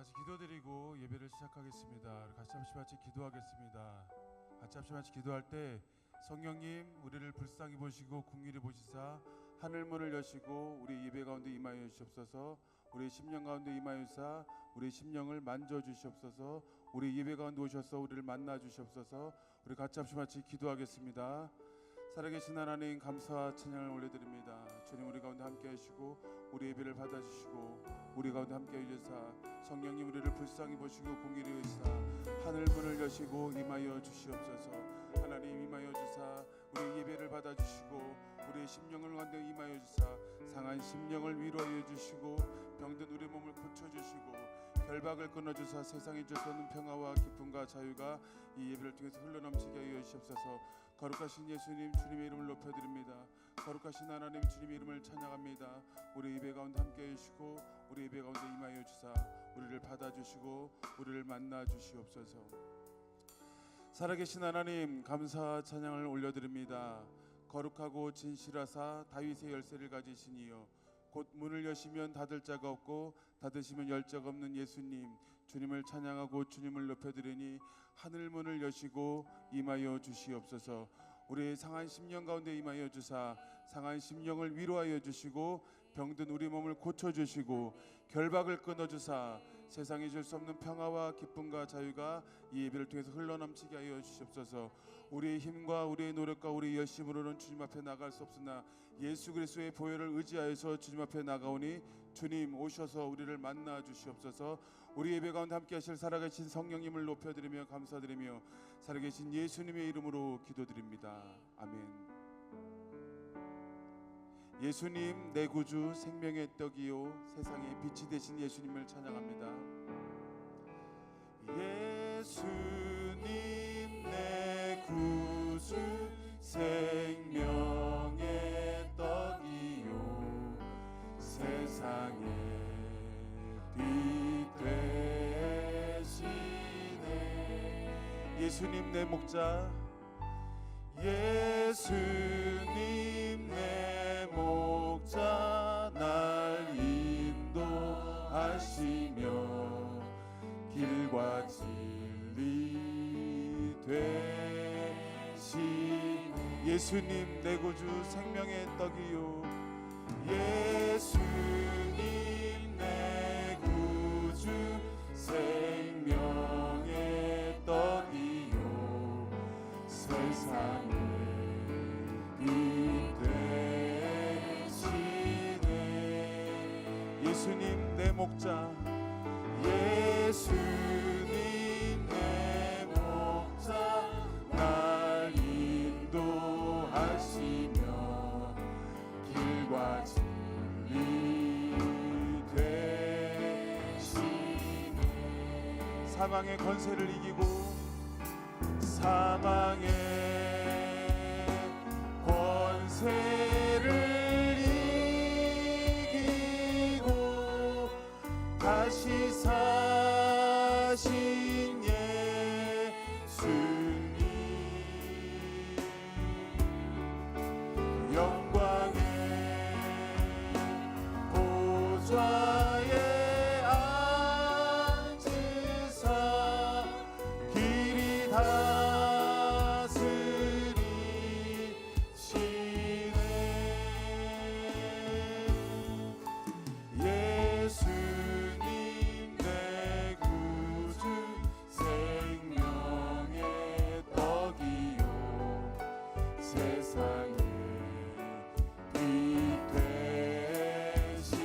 같이 기도드리고 예배를 시작하겠습니다. 같이 같이 기도하겠습니다. 같이 기도할 때 성령님 우리를 불쌍히 보시고 긍휼히 보시사 하늘문을 여시고 우리 예배 가운데 임하여 주시옵소서. 우리 심령 가운데 임하여 주사 우리 심령을 만져 주시옵소서. 우리 예배 가운데 오셔서 우리를 만나 주시옵소서. 우리 같이 기도하겠습니다. 살아계신 하나님 감사와 찬양을 올려드립니다. 주님 우리 가운데 함께 하시고 우리 예배를 받아주시고 우리 가운데 함께 해주사 성령님 우리를 불쌍히 보시고 긍휼히 여기사 하늘 문을 여시고 임하여 주시옵소서. 하나님 임하여 주사 우리 예배를 받아주시고 우리의 심령을 가운데 임하여 주사 상한 심령을 위로하여 주시고 병든 우리 몸을 고쳐주시고 결박을 끊어주사 세상에 줄 수 없는 평화와 기쁨과 자유가 이 예배를 통해서 흘러넘치게 하여 주시옵소서. 거룩하신 예수님 주님의 이름을 높여드립니다. 거룩하신 하나님 주님의 이름을 찬양합니다. 우리 예배 가운데 함께 해주시고 우리 예배 가운데 임하여 주사 우리를 받아주시고 우리를 만나 주시옵소서. 살아계신 하나님 감사와 찬양을 올려드립니다. 거룩하고 진실하사 다윗의 열쇠를 가지신 이여 곧 문을 여시면 닫을 자가 없고 닫으시면 열 자가 없는 예수님 주님을 찬양하고 주님을 높여드리니 하늘 문을 여시고 임하여 주시옵소서. 우리의 상한 심령 가운데 임하여 주사 상한 심령을 위로하여 주시고 병든 우리 몸을 고쳐주시고 결박을 끊어주사 세상에 줄 수 없는 평화와 기쁨과 자유가 이 예배를 통해서 흘러넘치게 하여 주시옵소서. 우리의 힘과 우리의 노력과 우리의 열심으로는 주님 앞에 나갈 수 없으나 예수 그리스도의 보혈을 의지하여서 주님 앞에 나가오니 주님 오셔서 우리를 만나 주시옵소서. 우리 예배 가운데 함께 하실 살아계신 성령님을 높여드리며 감사드리며 살아계신 예수님의 이름으로 기도드립니다. 아멘. 예수님 내 구주 생명의 떡이요 세상의 빛이 되신 예수님을 찬양합니다. 예수님 내 구주 생명의 떡이요 세상의 빛 되시네. 예수님 내 목자 예수님 내 목자 날 인도하시며 길과 진리 되시네. 예수님 내 구주 생명의 떡이요 예수님 내 구주 생명의 떡이요 세상의 빛 되시네. 예수님 내 목자 예수님 내 목자 날 인도하시며 길과 진리 되시네. 사망의 권세를 이기고 사망의 권세를 이기고 다시 사신 예수님 영광의 보좌에 앉으사 길이 다스리시네. 예수님 내 구주 생명의 떡이요 세상의 빛 되시네.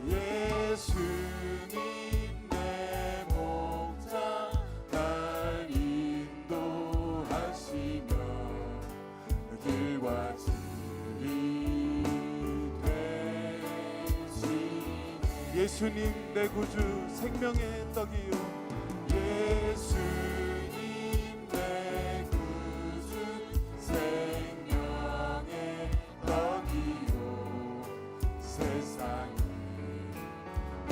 예수님 내 목자 날 인도하시며 길과 진리 되시네. 예수님 내 구주 생명의 떡이요 예수님 내 구주 생명의 떡이요 세상의 빛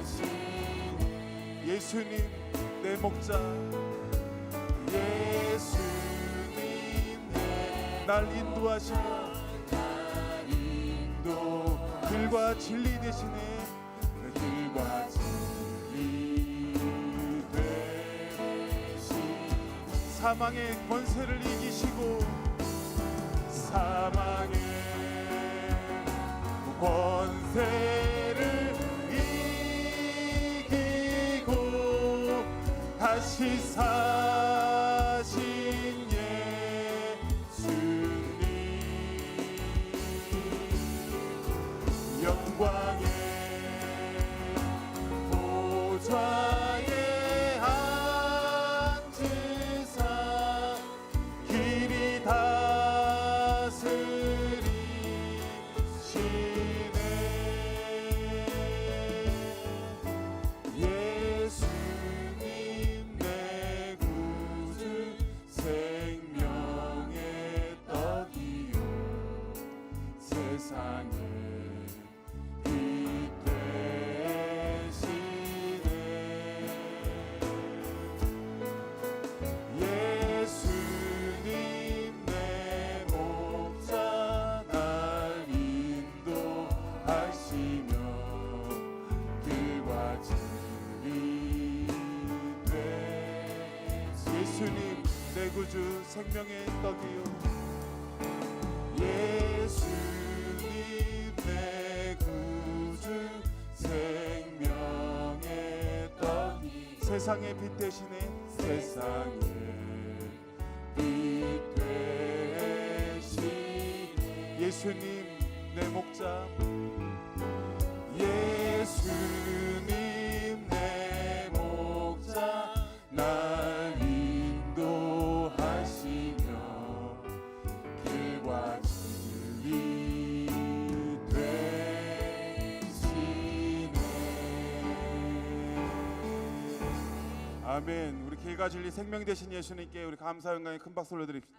되시네. 예수님 내 목자 예수님 날 인도하시며 길과 진리 되시네. 길과 진리 되시 사망의 권세를 이기시고 사망의 권세를 이기고 다시 사신 예수님 영광의 보좌에 앉으사 길이 다스리시네. 예수님 내 구주 생명의 떡이요 세상에 예수님 내 구주 생명의 떡이요 예수님 내 구주 생명의 떡이 세상의 빛 대신에 세상의 빛 되시 예수님 내 목자 예수님 내 목자 날 인도하시며 길과 진리 되시네. 아멘. 우리 길과 진리 생명 되신 예수님께 우리 감사 영광의 큰 박수 올려드립시다.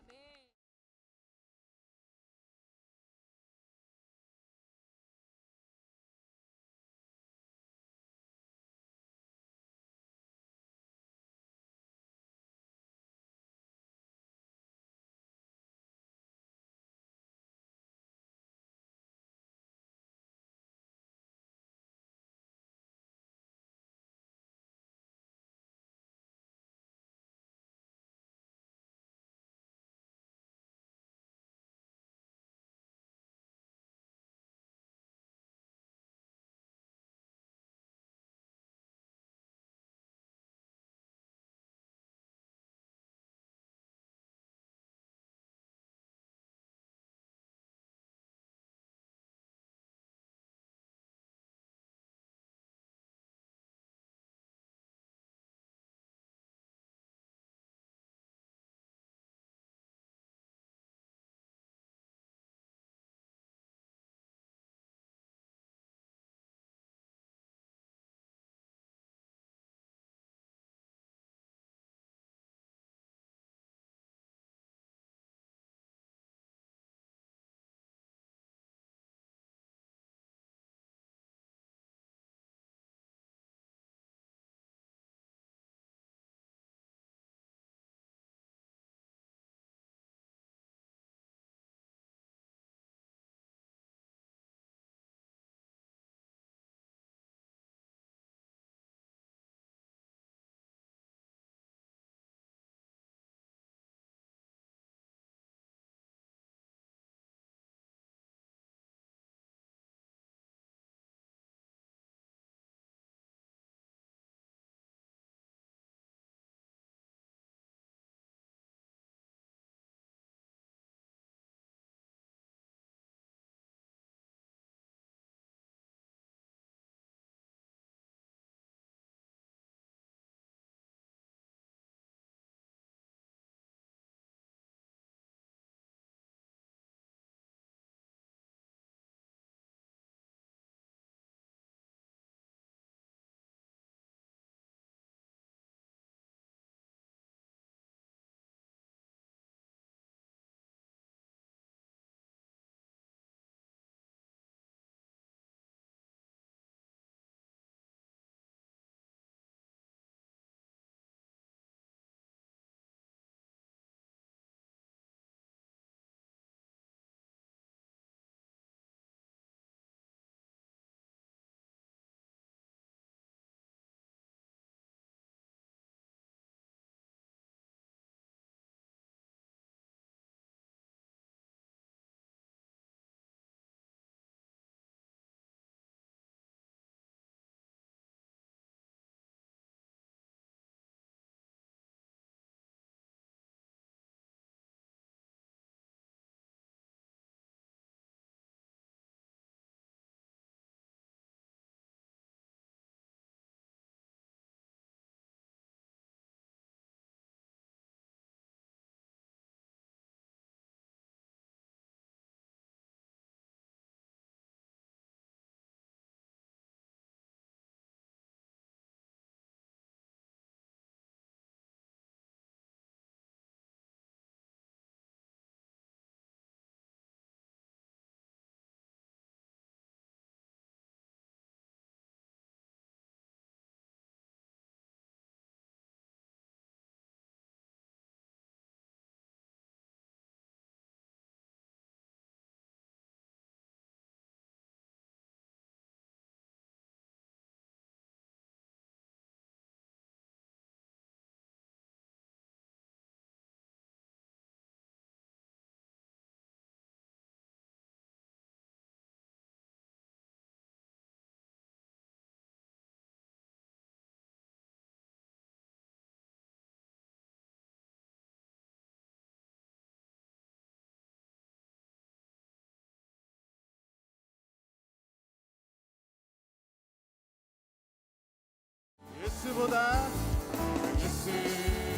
예수보다 더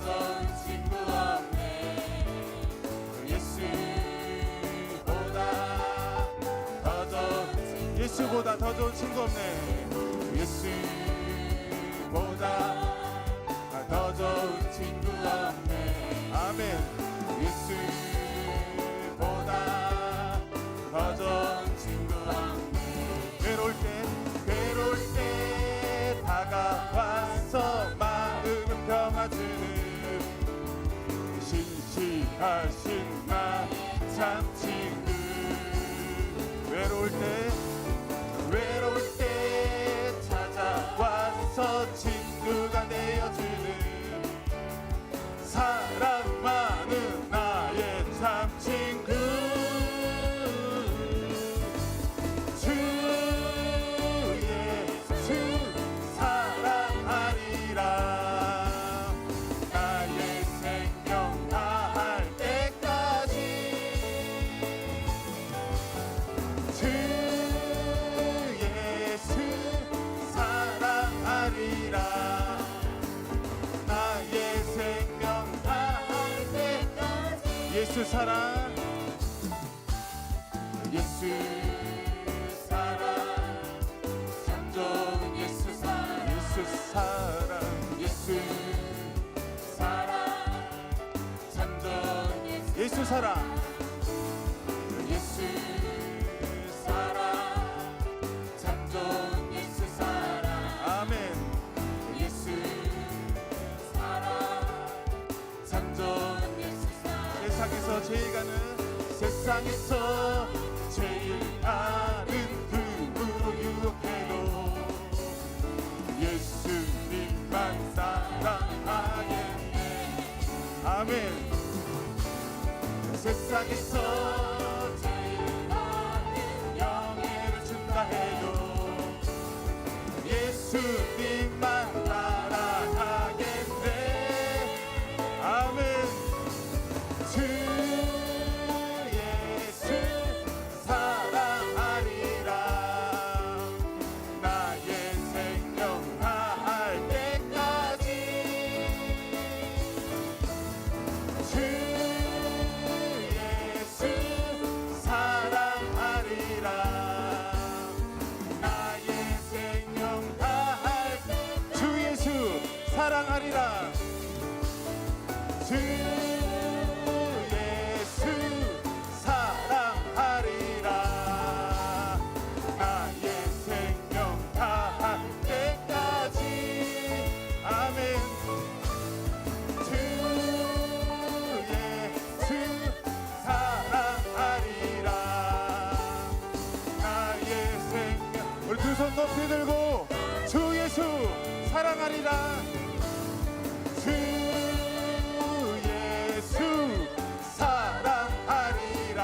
좋은 친구 없네. 예수보다 더 좋은 친구 없네. 예수보다 더 좋은 친구 없네. 아멘. 예수보다 더 좋은 친구 없네. 괴로울 때 다가와서 마음을 평화주는 신실하신 나의 참 친구. 외로울 때 찾아와서 친구가 되어주는 사랑 많은 나의 참 친구. 주 예수 사랑하리라. 나의 생명 다할 때까지. 주 예수 사랑하리라. 나의 생명 다할 때까지. 예수 사랑 참 좋은 예수 사랑 참 좋은 예수 사랑 참 좋은 예수 사랑. 아멘. 참 좋은 예수 사랑. 세상에서 제일 가는 tum으로 유혹해도 예수님만 사랑하겠네. 아멘. 세상에서 제일 많은 영예를 준다 해도 예수님만 따라가겠네. 아멘. 주 예수 사랑하리라. 나의 생명 다할 때까지. 주 예수 사랑하리라. 나의 생명 다할 때. 주 예수 사랑하리라. 주 예수 사랑하리라. 나의 생명 다할 때까지. 아멘. 주 예수 사랑하리라. 나의 생명. 우리 두 손 높이 들고 주 예수 사랑하리라. 주 예수 사랑하리라.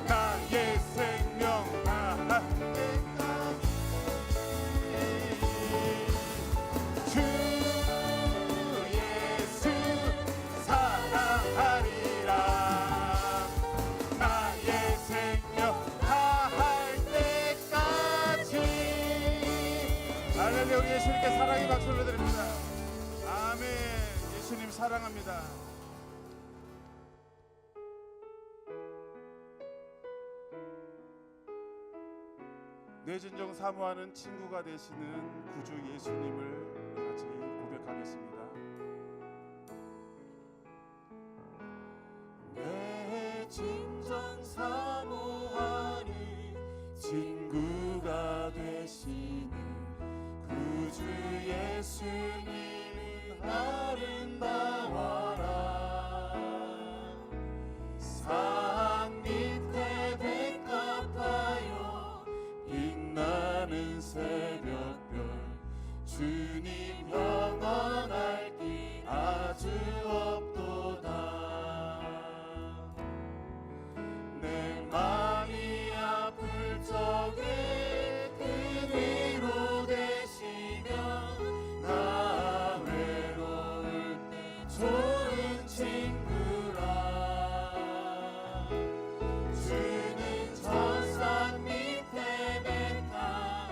나의 생명 다할 때까지. 주 예수 사랑하리라. 나의 생명 다할 때까지. 할렐루야. 우리 예수님께 사랑의 박수를 드립니다. 아멘. 예수님 사랑합니다. 내 진정 사모하는 친구가 되시는 구주 예수님을 같이 고백하겠습니다. 내 진정 사모하는 친구가 되시는 구주 예수님은 아름다워라. 산 밑에 백합하여 빛나는 새벽별 주님 영원할 길 아주 없도다. 내 마음이 아플 적에 그대로 되시며 나 외로울 때 좋은 친구라. 주는 저 산 밑에 백합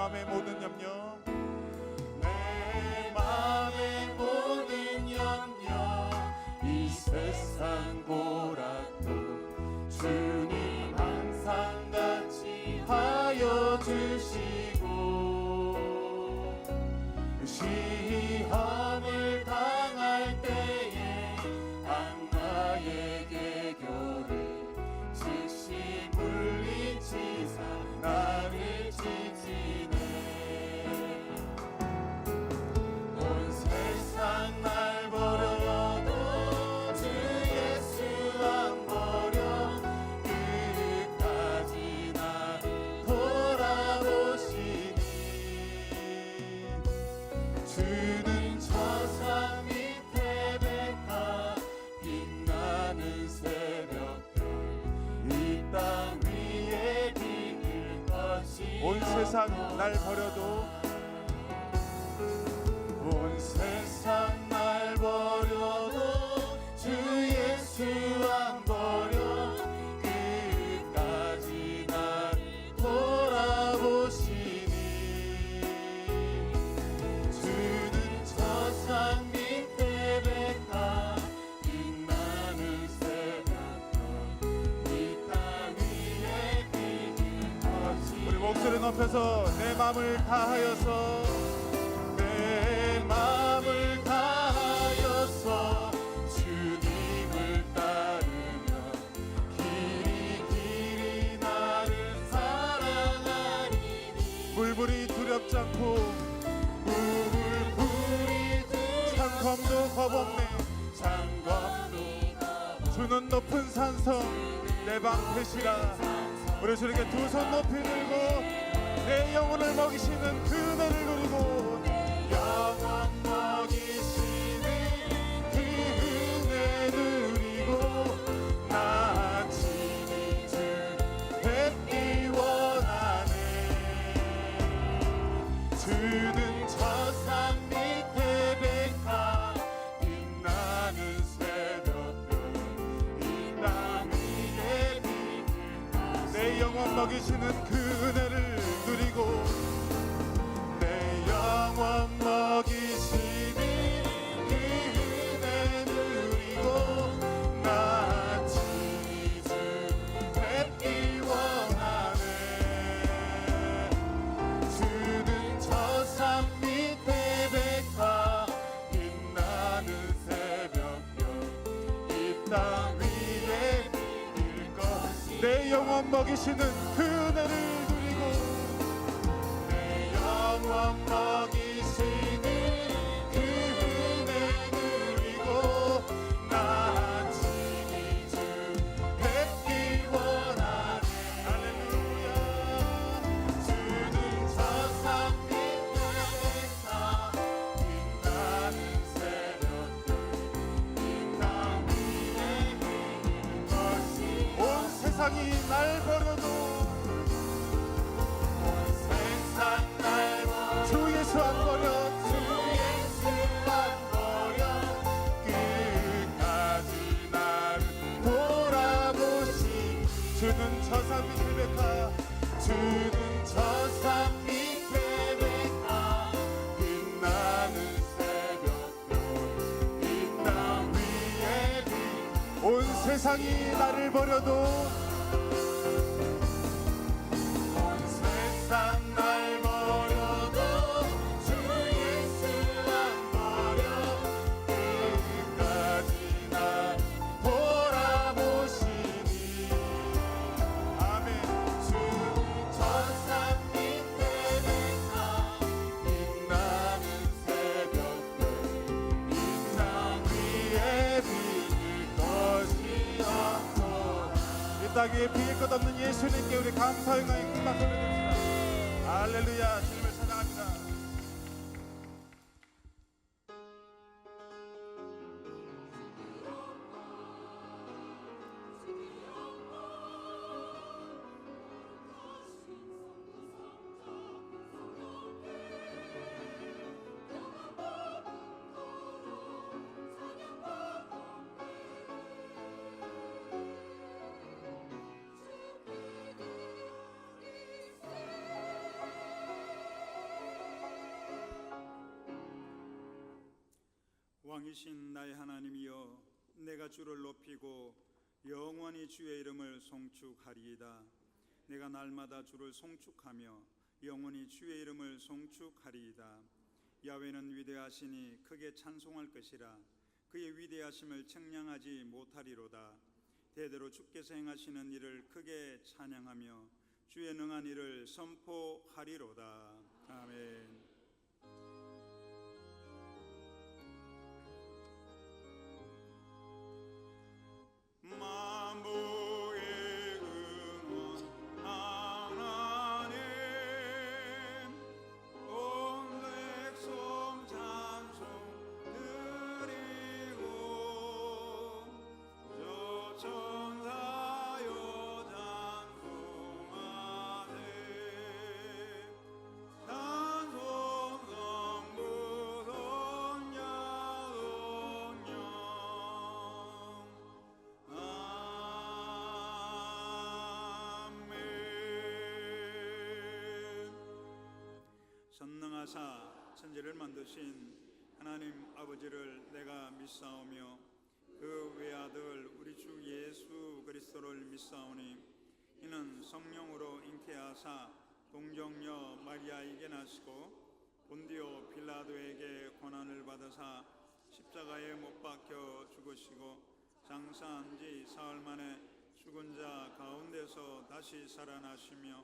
마음의 모든 염려, 내 맘의 모든 염려 이 세상 보라도 주님 항상 같이 하여 주시고 시험을 당할 때에 악마의 계교를 즉시 물리치사 나를 지키네. 온 세상 날 버려도 주 예수 안 버려 끝까지 날 돌아보시니 주는 저산 밑에 백화 빛나는 새벽별 이 땅 위에 빛을 거시 온 세상 날 버려도 온 세상 날 버려도 주 예수 안 버려 끝까지 날 돌아보시니 주는 저산 밑에 백화 빛나는 새벽별 이 땅 위에 빛을 거시 우리 목소리 높여서 내 마음을 다하여서 내 마음을 다하여서 주님을 따르며 길이 길이 나를 사랑하리니 물불이 두렵지 않고 물불이 창검도 겁없네. 장검도 주는 높은 산성 내 방패시라. 우리 주님께 두 손 높이 들고 내 영혼을 먹이시는 그 은혜를 누리고 영원 먹이시는 그 은혜 누리고 나 친히 주 뵙기 원하네. 주는 저산 밑에 백화 빛나는 새벽별 이 땅 위에 빛을 내 영혼 먹이시는 그 은혜를 누리고 내 영원 먹이시는 그 은혜 누리고 나 친히 주 뵙기 원하네. 주는 저산 밑에 백화 빛나는 새벽별 이 땅 위에 빛일 것이 내 영혼 먹이시는 그 은혜를 누리고 내 영원 먹이시는 그 은혜 누리고 나 친히 주 뵙기 원하네. 할렐루야. 주는 저산 밑에 백화 빛나는 새벽별 이 땅 위에 빛일 것이 온 세상이 날 버려도 온 세상 날 버려 주 예수 안 버려. 주 예수 안 버려 끝까지 나를 돌아보시 주는 저산 밑에 백화 주는 저산 밑에 백화 빛나는 새벽별 이 땅 위에 빛 온 세상이 나를 버려도 온 세상 날 버려도 주 예수 안 버려 끝까지 날 돌아보시니 아멘. 주는 저산 밑에 백화 빛나는 새벽별 이 땅 위에 빛일 것이 없고 이 땅에 비길 것 없는 예수님께 우리 감사의 가인 큰 박수 올려드립시다. 할렐루야. 주님을 찬양합니다. 왕이신 나의 하나님이여, 내가 주를 높이고 영원히 주의 이름을 송축하리이다. 내가 날마다 주를 송축하며 영원히 주의 이름을 송축하리이다. 야훼는 위대하시니 크게 찬송할 것이라. 그의 위대하심을 청량하지 못하리로다. 대대로 주께서 행하시는 일을 크게 찬양하며 주의 능한 일을 선포하리로다. 아멘. 만복의 근원 하나님, 온 백성 찬송 드리고 저 천사여 찬송하세. 찬송 성부 손자 동령 전능하사 천지를 만드신 하나님 아버지를 내가 믿사오며 그 외아들 우리 주 예수 그리스도를 믿사오니 이는 성령으로 잉태하사 동정녀 마리아에게 나시고 본디오 빌라도에게 고난을 받으사 십자가에 못 박혀 죽으시고 장사한 지 사흘 만에 죽은 자 가운데서 다시 살아나시며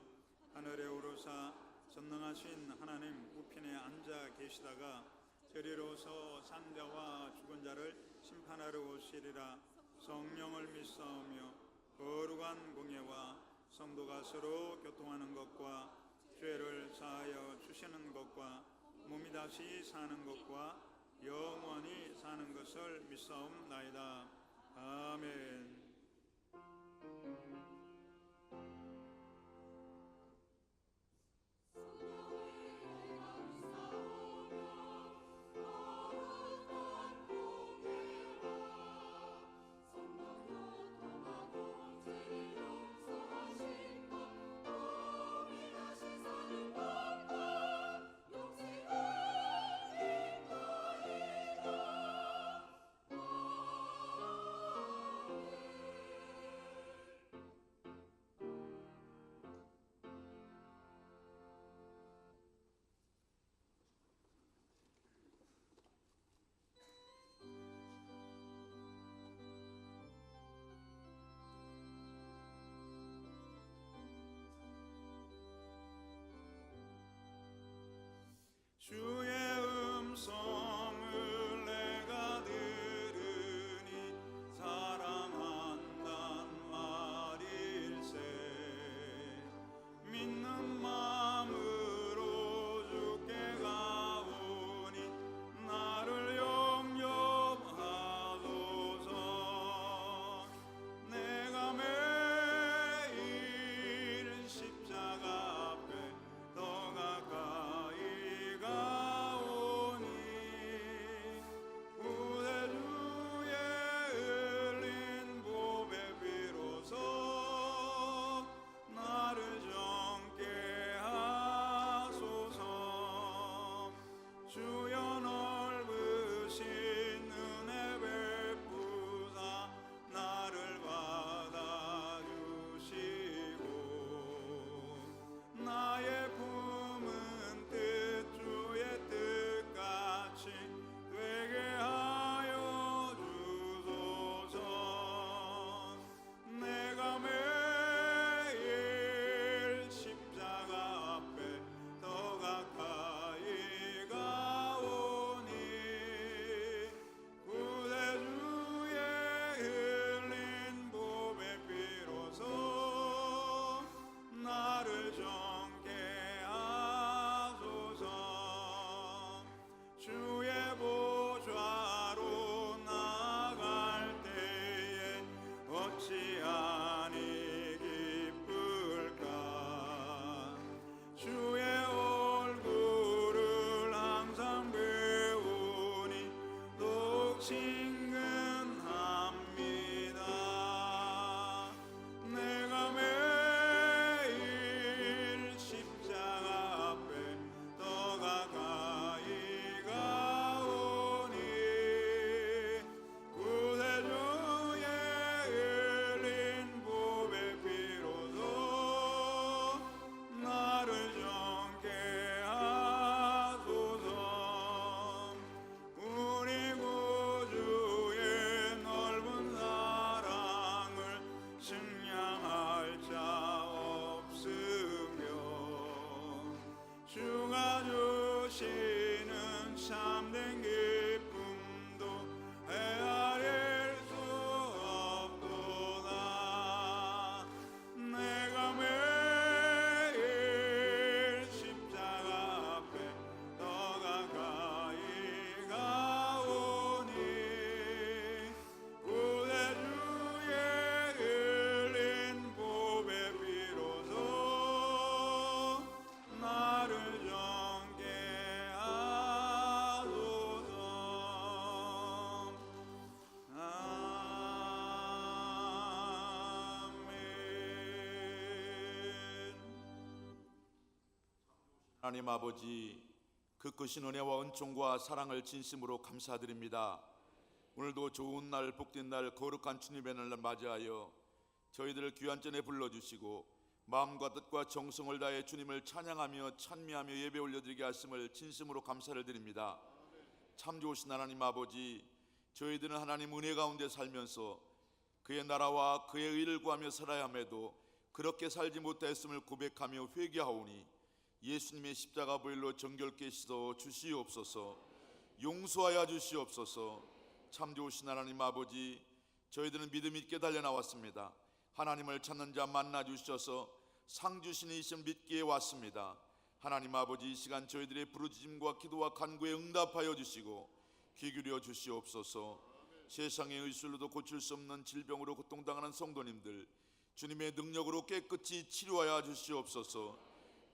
하늘에 오르사 전능하신 하나님 우편에 앉아 계시다가 저리로서 산자와 죽은 자를 심판하러 오시리라. 성령을 믿사오며 거룩한 공예와 성도가 서로 교통하는 것과 죄를 사하여 주시는 것과 몸이 다시 사는 것과 영원히 사는 것을 믿사옵나이다. 아멘. 주의 음성을 내가 들으니 사랑한단 말일세. 믿는 마음으로 주께 가오니 나를 영접하소서. 내가 매일 십자가 앞에 더 가까이 가오니 구세주의 흘린 보배 비로소 나를 정케 하소서. 주여 넓으신 은혜 베푸사 나를 받아주시고 나의 품은 뜻 주의 뜻같이 되게 하여 주소서. 내가 매일 십자가 앞에 더 가까이 가오니 구세주의 흘린 보배 비로소 나를 정케 하소서. 주의 보좌로 나갈 때에 어찌하니 기쁠까. 주의 얼굴을 항상 배우니 더욱 친근합니다. 내가 매일 십자가 앞에 더 가까이 가오니 하나님 아버지, 그 크신 은혜와 은총과 사랑을 진심으로 감사드립니다. 오늘도 좋은 날, 복된 날, 거룩한 주님의 날을 맞이하여 저희들을 귀한 전에 불러주시고 마음과 뜻과 정성을 다해 주님을 찬양하며 찬미하며 예배 올려드리게 하심을 진심으로 감사를 드립니다. 참 좋으신 하나님 아버지, 저희들은 하나님 은혜 가운데 살면서 그의 나라와 그의 의를 구하며 살아야 함에도 그렇게 살지 못하였음을 고백하며 회개하오니 예수님의 십자가 보혈로 정결케 씻어 주시옵소서. 용서하여 주시옵소서. 참 좋으신 하나님 아버지, 저희들은 믿음 있게 달려나왔습니다. 하나님을 찾는 자 만나 주셔서 상 주신 이심 믿기에 왔습니다. 하나님 아버지, 이 시간 저희들의 부르짖음과 기도와 간구에 응답하여 주시고 귀 기울여 주시옵소서. 세상의 의술로도 고칠 수 없는 질병으로 고통당하는 성도님들 주님의 능력으로 깨끗이 치료하여 주시옵소서.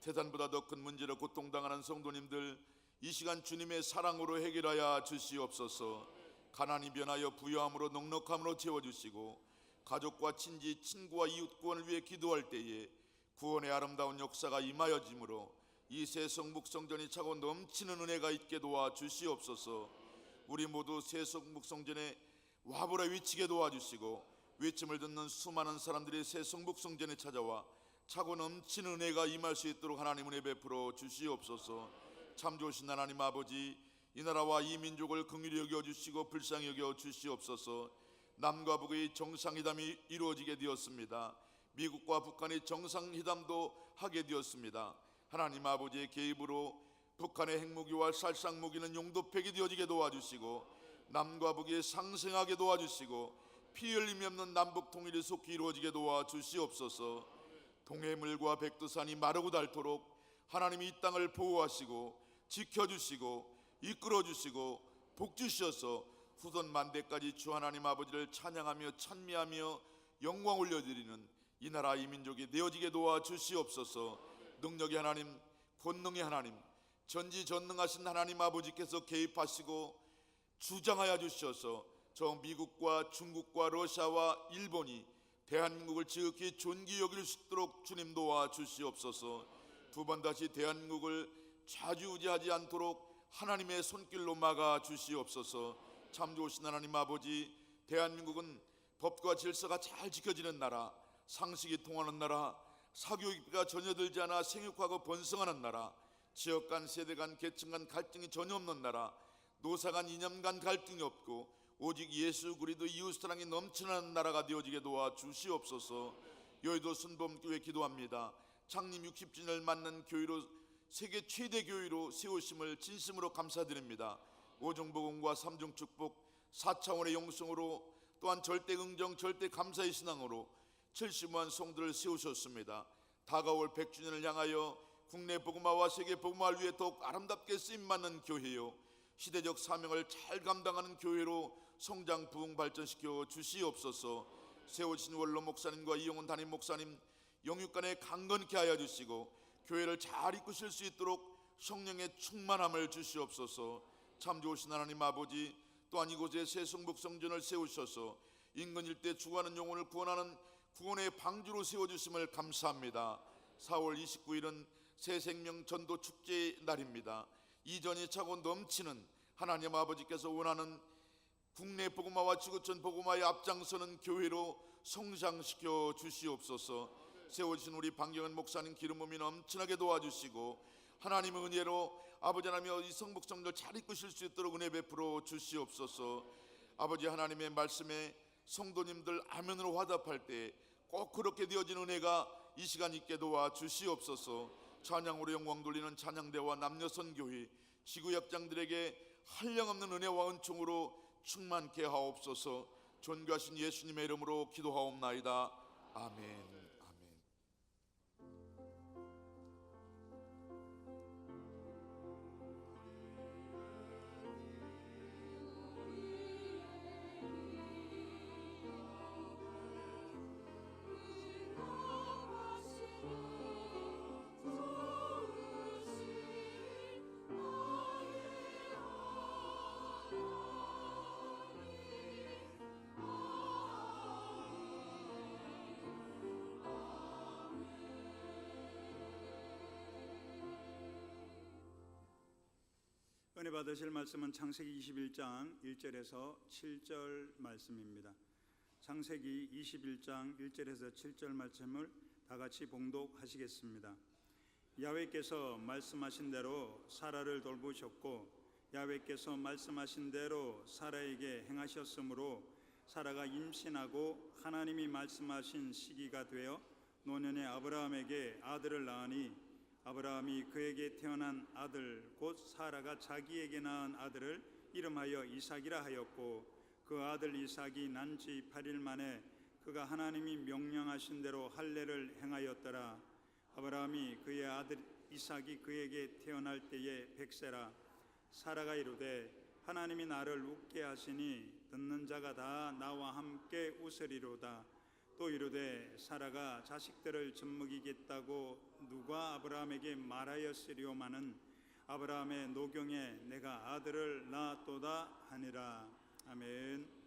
태산보다 더 큰 문제로 고통당하는 성도님들 이 시간 주님의 사랑으로 해결하여 주시옵소서. 가난이 변하여 부유함으로 넉넉함으로 채워주시고 가족과 친지, 친구와 이웃 구원을 위해 기도할 때에 구원의 아름다운 역사가 임하여짐으로 이 새 성북성전이 차고 넘치는 은혜가 있게 도와 주시옵소서. 우리 모두 새 성북성전에 와보라 외치게 도와주시고 외침을 듣는 수많은 사람들이 새 성북성전에 찾아와 차고 넘치는 은혜가 임할 수 있도록 하나님 은혜 베풀어 주시옵소서. 참 좋으신 하나님 아버지, 이 나라와 이 민족을 긍휼히 여겨주시고 불쌍히 여겨주시옵소서. 남과 북의 정상회담이 이루어지게 되었습니다. 미국과 북한의 정상회담도 하게 되었습니다. 하나님 아버지의 개입으로 북한의 핵무기와 살상무기는 용도폐기 되어지게 도와주시고 남과 북이 상생하게 도와주시고 피 흘림이 없는 남북 통일이 속히 이루어지게 도와주시옵소서. 동해물과 백두산이 마르고 닳도록 하나님이 이 땅을 보호하시고 지켜주시고 이끌어주시고 복주셔서 후손 만대까지 주 하나님 아버지를 찬양하며 찬미하며 영광 올려드리는 이 나라 이 민족이 되어지게 도와주시옵소서. 능력의 하나님, 권능의 하나님, 전지전능하신 하나님 아버지께서 개입하시고 주장하여 주셔서 저 미국과 중국과 러시아와 일본이 대한민국을 지극히 존귀 여길 수 있도록 주님 도와주시옵소서. 두 번 다시 대한민국을 좌지우지하지 않도록 하나님의 손길로 막아 주시옵소서. 참 좋으신 하나님 아버지, 대한민국은 법과 질서가 잘 지켜지는 나라, 상식이 통하는 나라, 사교육비가 전혀 들지 않아 생육하고 번성하는 나라, 지역 간, 세대 간, 계층 간 갈등이 전혀 없는 나라, 노사 간, 이념 간 갈등이 없고 오직 예수 그리스도 이웃 사랑이 넘치는 나라가 되어지게 도와 주시옵소서. 여의도 순범교회 기도합니다. 창립 60주년을 맞는 교회로 세계 최대 교회로 세우심을 진심으로 감사드립니다. 오종복음과 삼중축복 4차원의 영성으로 또한 절대 긍정 절대 감사의 신앙으로 70만 성도를 세우셨습니다. 다가올 100주년을 향하여 국내 복음화와 세계 복음화를 위해 더욱 아름답게 쓰임받는 교회요, 시대적 사명을 잘 감당하는 교회로 성장 부흥 발전시켜 주시옵소서. 세우신 원로 목사님과 이용훈 담임 목사님 영육간에 강건케 하여 주시고 교회를 잘 이끄실 수 있도록 성령의 충만함을 주시옵소서. 참 좋으신 하나님 아버지, 또한 이곳에 새 성북성전을 세우셔서 인근 일대 죽어가는 영혼을 구원하는 구원의 방주로 세워주심을 감사합니다. 4월 29일은 새생명 전도 축제의 날입니다. 이전이 차고 넘치는 하나님 아버지께서 원하는 국내 복음화와 지구촌 복음화의 앞장서는 교회로 성장시켜 주시옵소서. 세워주신 우리 방경은 목사님 기름 부음이 넘치나게 도와주시고 하나님의 은혜로 아버지 하나님의 이 성북성전을 잘 이끄실 수 있도록 은혜 베풀어 주시옵소서. 아버지 하나님의 말씀에 성도님들 아멘으로 화답할 때 꼭 그렇게 되어진 은혜가 이 시간 있게 도와 주시옵소서. 찬양으로 영광 돌리는 찬양대와 남녀선교회 지구역장들에게 한량없는 은혜와 은총으로 충만케 하옵소서. 존귀하신 예수님의 이름으로 기도하옵나이다. 아멘. 받으실 말씀은 창세기 21장 1절에서 7절 말씀입니다. 창세기 21장 1절에서 7절 말씀을 다 같이 봉독하시겠습니다. 야훼께서 말씀하신 대로 사라를 돌보셨고 야훼께서 말씀하신 대로 사라에게 행하셨으므로 사라가 임신하고 하나님이 말씀하신 시기가 되어 노년의 아브라함에게 아들을 낳으니 아브라함이 그에게 태어난 아들 곧 사라가 자기에게 낳은 아들을 이름하여 이삭이라 하였고 그 아들 이삭이 난 지 8일 만에 그가 하나님이 명령하신 대로 할례를 행하였더라. 아브라함이 그의 아들 이삭이 그에게 태어날 때에 100세라. 사라가 이르되 하나님이 나를 웃게 하시니 듣는 자가 다 나와 함께 웃으리로다. 또 이르되 사라가 자식들을 젖먹이겠다고 누가 아브라함에게 말하였으리오마는 아브라함의 노경에 내가 아들을 낳았도다 하니라. 아멘.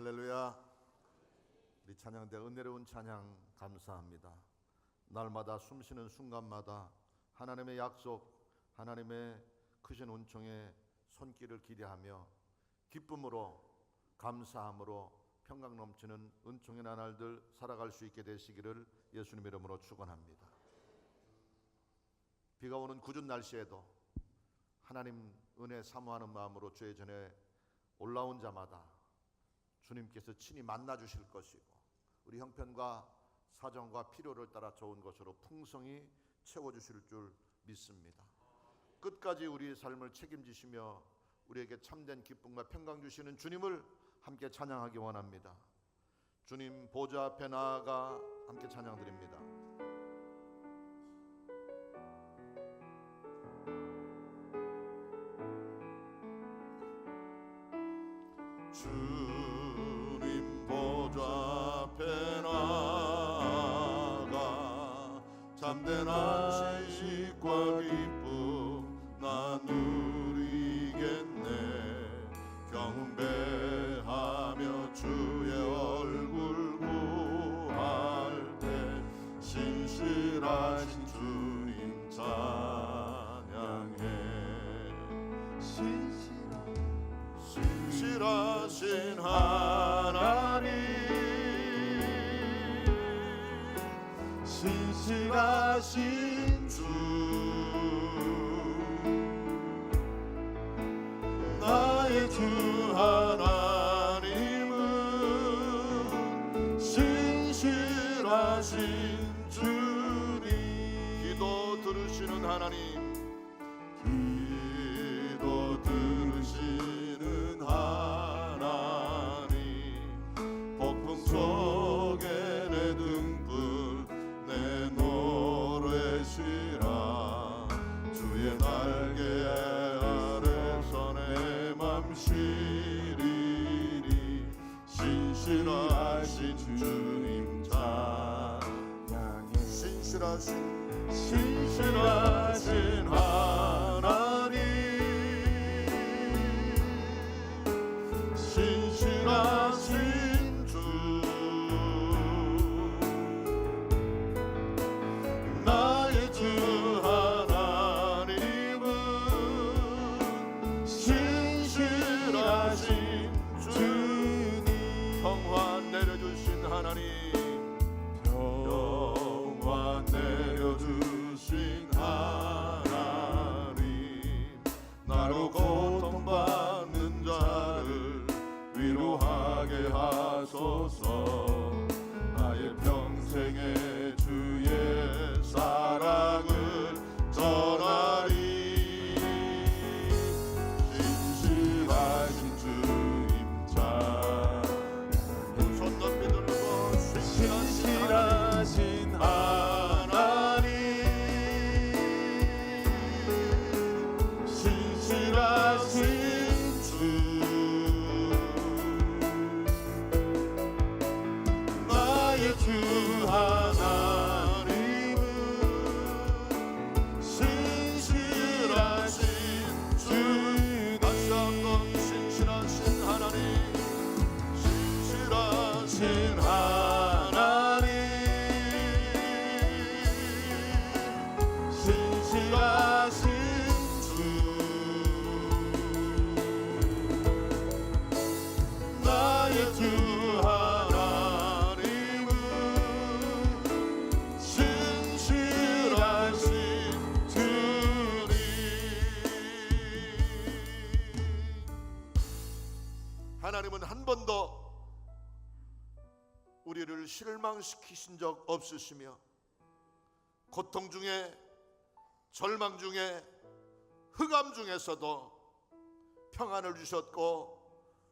할렐루야. 우리 찬양대 은혜로운 찬양 감사합니다. 날마다 숨쉬는 순간마다 하나님의 약속, 하나님의 크신 은총의 손길을 기대하며 기쁨으로, 감사함으로 평강 넘치는 은총의 나날들 살아갈 수 있게 되시기를 예수님 이름으로 축원합니다. 비가 오는 궂은 날씨에도 하나님 은혜 사모하는 마음으로 주의 전에 올라온 자마다 주님께서 친히 만나 주실 것이고 우리 형편과 사정과 필요를 따라 좋은 것으로 풍성히 채워주실 줄 믿습니다. 끝까지 우리의 삶을 책임지시며 우리에게 참된 기쁨과 평강 주시는 주님을 함께 찬양하기 원합니다. 주님 보좌 앞에 나아가 함께 찬양드립니다. 주님 보좌 앞에 나아가 참된 안식과 기쁨 나 누리겠네. 경배하며 주의 얼굴 구할 때 신실하신 주님 찬양해. 신실하신 하나님, 신실하신 주, 나의 주 하나님은 신실하신 주님. 기도 들으시는 하나님, 기도 들으시는 하나님, 폭풍 속에 내 등불 내 노래시라. 주의 날개 아래서 내 맘 쉬리니. 신실하신 주님 찬양해. 신실하신 하나님, 신실하신 주, 나의 주 하나님은 신실하신 주님. 평화 내려주신 하나님, 평화 내려주신 하나님, 나로 고통받는 자를 위로하게 하소서. 나의 평생의 주의 사랑을 전하리. 신실하신 주님 찬양. 손 높이 들고 신실하신 하나님, 신실하신 주, 나의 주 하나님은 신실하신 주. 다시 한번 신실하신 하나님, 신실하신 하나님, 신실하신 주, 나의 주 하나님은 신실하신 주님. 하나님은 한 번도 우리를 실망시키신 적 없으시며 고통 중에, 절망 중에, 흑암 중에서도 평안을 주셨고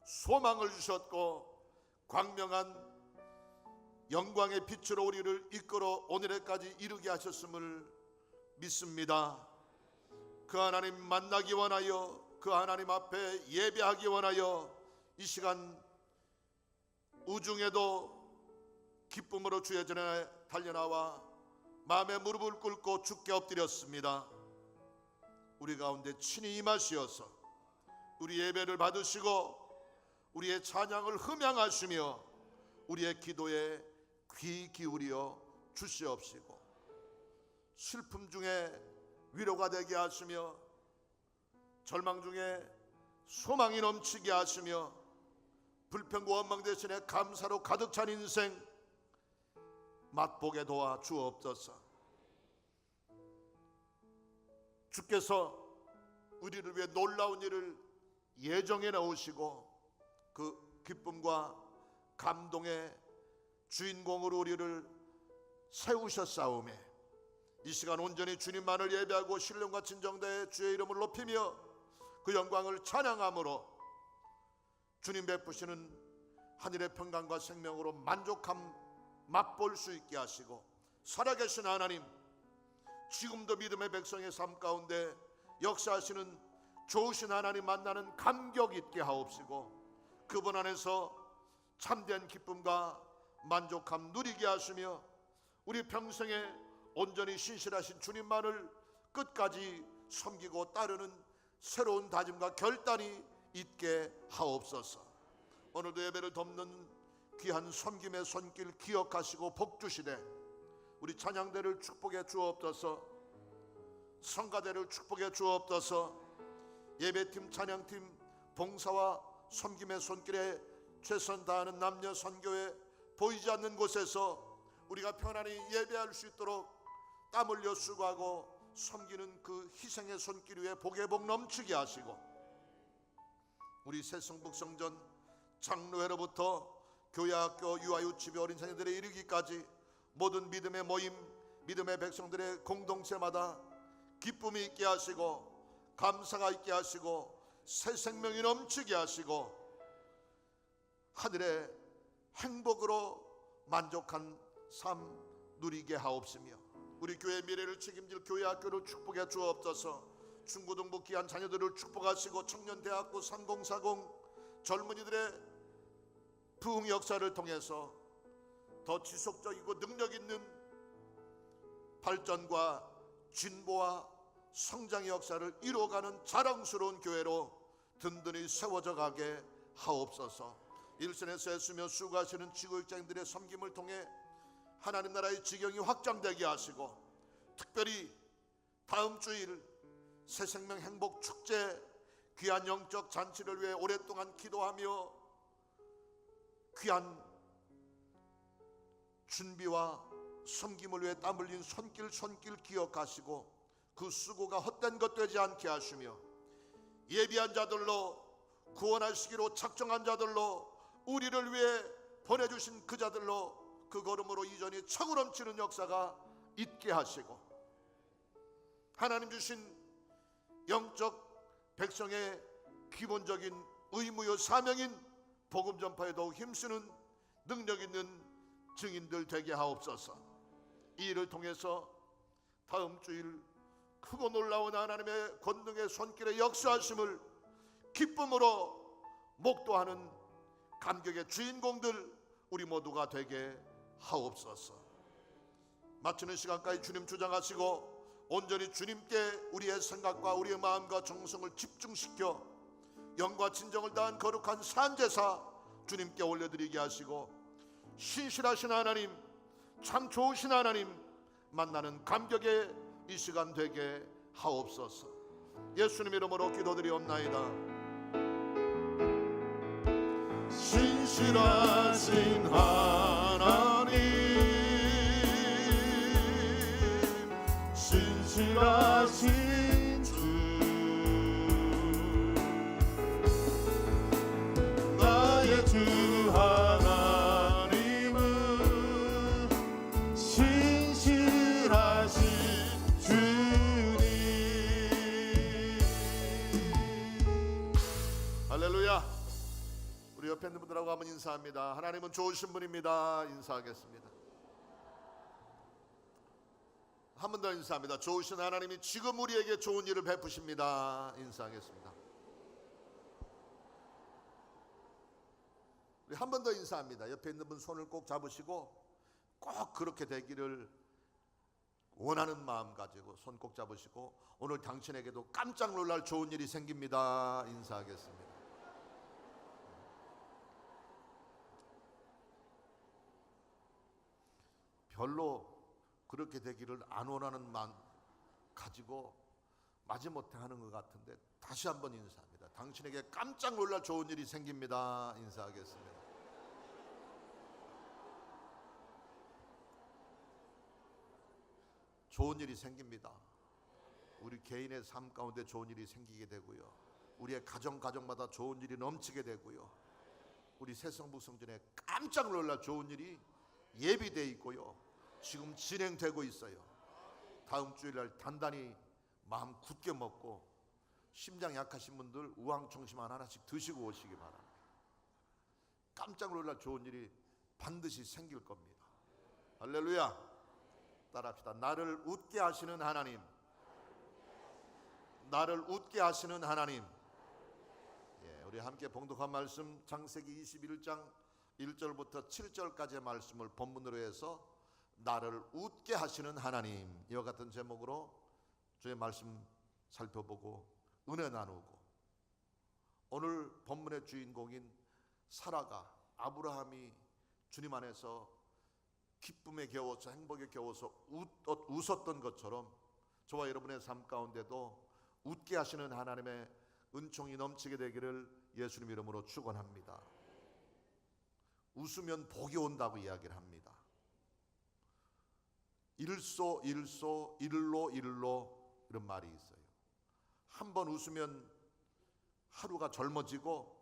소망을 주셨고 광명한 영광의 빛으로 우리를 이끌어 오늘에까지 이르게 하셨음을 믿습니다. 그 하나님 만나기 원하여, 그 하나님 앞에 예배하기 원하여 이 시간 우중에도 기쁨으로 주의 전에 달려나와 마음의 무릎을 꿇고 주께 엎드렸습니다. 우리 가운데 친히 임하시어서 우리 예배를 받으시고 우리의 찬양을 흠양하시며 우리의 기도에 귀 기울여 주시옵시고 슬픔 중에 위로가 되게 하시며 절망 중에 소망이 넘치게 하시며 불평과 원망 대신에 감사로 가득 찬 인생 맛보게 도와 주옵소서. 주께서 우리를 위해 놀라운 일을 예정해 놓으시고 그 기쁨과 감동의 주인공으로 우리를 세우셨사오매 이 시간 온전히 주님만을 예배하고 신령과 진정대의 주의 이름을 높이며 그 영광을 찬양함으로 주님 베푸시는 하늘의 평강과 생명으로 만족함 맛볼 수 있게 하시고, 살아계신 하나님, 지금도 믿음의 백성의 삶 가운데 역사하시는 좋으신 하나님 만나는 감격 있게 하옵시고, 그분 안에서 참된 기쁨과 만족함 누리게 하시며 우리 평생에 온전히 신실하신 주님만을 끝까지 섬기고 따르는 새로운 다짐과 결단이 있게 하옵소서. 오늘도 예배를 돕는 귀한 섬김의 손길 기억하시고 복주시되 우리 찬양대를 축복해 주옵소서. 성가대를 축복해 주옵소서. 예배팀, 찬양팀, 봉사와 섬김의 손길에 최선 다하는 남녀 선교회 보이지 않는 곳에서 우리가 편안히 예배할 수 있도록 땀 흘려 수고하고 섬기는 그 희생의 손길 위에 복의 복 넘치게 하시고, 우리 새성북성전 장로회로부터 교회학교, 유아유치부, 어린 자녀들에 이르기까지 모든 믿음의 모임, 믿음의 백성들의 공동체마다 기쁨이 있게 하시고 감사가 있게 하시고 새 생명이 넘치게 하시고 하늘의 행복으로 만족한 삶 누리게 하옵시며, 우리 교회의 미래를 책임질 교회학교를 축복해 주옵소서. 중고등부 귀한 자녀들을 축복하시고 청년대학교 3040 젊은이들의 부흥 역사를 통해서 더 지속적이고 능력 있는 발전과 진보와 성장의 역사를 이루어가는 자랑스러운 교회로 든든히 세워져 가게 하옵소서. 일선에서 애쓰며 수고하시는 지구역장들의 섬김을 통해 하나님 나라의 지경이 확장되게 하시고, 특별히 다음 주일 새생명 행복 축제 귀한 영적 잔치를 위해 오랫동안 기도하며 귀한 준비와 섬김을 위해 땀 흘린 손길 기억하시고 그 수고가 헛된 것 되지 않게 하시며, 예비한 자들로 구원하시기로 작정한 자들로 우리를 위해 보내주신 그 자들로 그 걸음으로 이전이 차고 넘치는 역사가 있게 하시고, 하나님 주신 영적 백성의 기본적인 의무요 사명인 복음 전파에 더욱 힘쓰는 능력 있는 증인들 되게 하옵소서. 이 일을 통해서 다음 주일 크고 놀라운 하나님의 권능의 손길에 역사하심을 기쁨으로 목도하는 감격의 주인공들 우리 모두가 되게 하옵소서. 마치는 시간까지 주님 주장하시고 온전히 주님께 우리의 생각과 우리의 마음과 정성을 집중시켜 영과 진정을 다한 거룩한 산제사 주님께 올려드리게 하시고, 신실하신 하나님, 참 좋으신 하나님 만나는 감격의 이 시간 되게 하옵소서. 예수님 이름으로 기도드리옵나이다. 신실하신 하나님, 신실하신 주, 나의 주 하나님은 신실하신 주님. 할렐루야. 우리 옆에 있는 분들하고 한번 인사합니다. 하나님은 좋으신 분입니다. 인사하겠습니다. 한 번 더 인사합니다. 좋으신 하나님이 지금 우리에게 좋은 일을 베푸십니다. 인사하겠습니다. 우리 한 번 더 인사합니다. 옆에 있는 분 손을 꼭 잡으시고 꼭 그렇게 되기를 원하는 마음 가지고 손 꼭 잡으시고, 오늘 당신에게도 깜짝 놀랄 좋은 일이 생깁니다. 인사하겠습니다. 별로 그렇게 되기를 안 원하는 마음 가지고 마지못해 하는 것 같은데 다시 한번 인사합니다. 당신에게 깜짝 놀랄 좋은 일이 생깁니다. 인사하겠습니다. 좋은 일이 생깁니다. 우리 개인의 삶 가운데 좋은 일이 생기게 되고요. 우리의 가정마다 좋은 일이 넘치게 되고요. 우리 새성북성전에 깜짝 놀랄 좋은 일이 예비되어 있고요. 지금 진행되고 있어요. 다음 주일날 단단히 마음 굳게 먹고 심장 약하신 분들 우황청심환 하나씩 드시고 오시기 바랍니다. 깜짝 놀랄 좋은 일이 반드시 생길 겁니다. 할렐루야. 따라합시다. 나를 웃게 하시는 하나님, 나를 웃게 하시는 하나님. 예, 우리 함께 봉독한 말씀 창세기 21장 1절부터 7절까지의 말씀을 본문으로 해서 나를 웃게 하시는 하나님, 이와 같은 제목으로 주의 말씀 살펴보고 은혜 나누고, 오늘 본문의 주인공인 사라가, 아브라함이 주님 안에서 기쁨에 겨워서 행복에 겨워서 웃었던 것처럼 저와 여러분의 삶 가운데도 웃게 하시는 하나님의 은총이 넘치게 되기를 예수님 이름으로 축원합니다. 웃으면 복이 온다고 이야기를 합니다. 일소 일로 이런 말이 있어요. 한 번 웃으면 하루가 젊어지고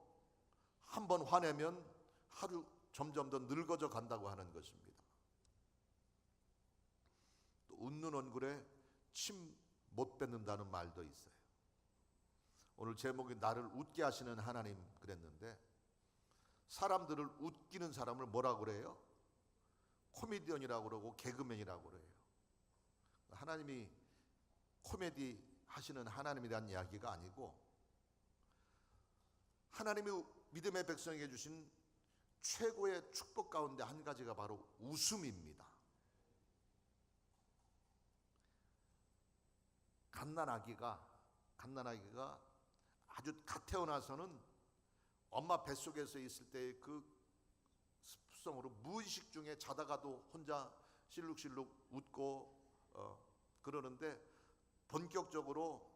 한 번 화내면 하루 점점 더 늙어져 간다고 하는 것입니다. 또 웃는 얼굴에 침 못 뱉는다는 말도 있어요. 오늘 제목이 나를 웃게 하시는 하나님 그랬는데, 사람들을 웃기는 사람을 뭐라고 그래요? 코미디언이라고 그러고 개그맨이라고 그래요. 하나님이 코미디 하시는 하나님이라는 이야기가 아니고, 하나님이 믿음의 백성에게 주신 최고의 축복 가운데 한 가지가 바로 웃음입니다. 갓난아기가 아주 갓 태어나서는 엄마 뱃속에서 있을 때의 그 습성으로 무의식 중에 자다가도 혼자 실룩실룩 웃고 그러는데, 본격적으로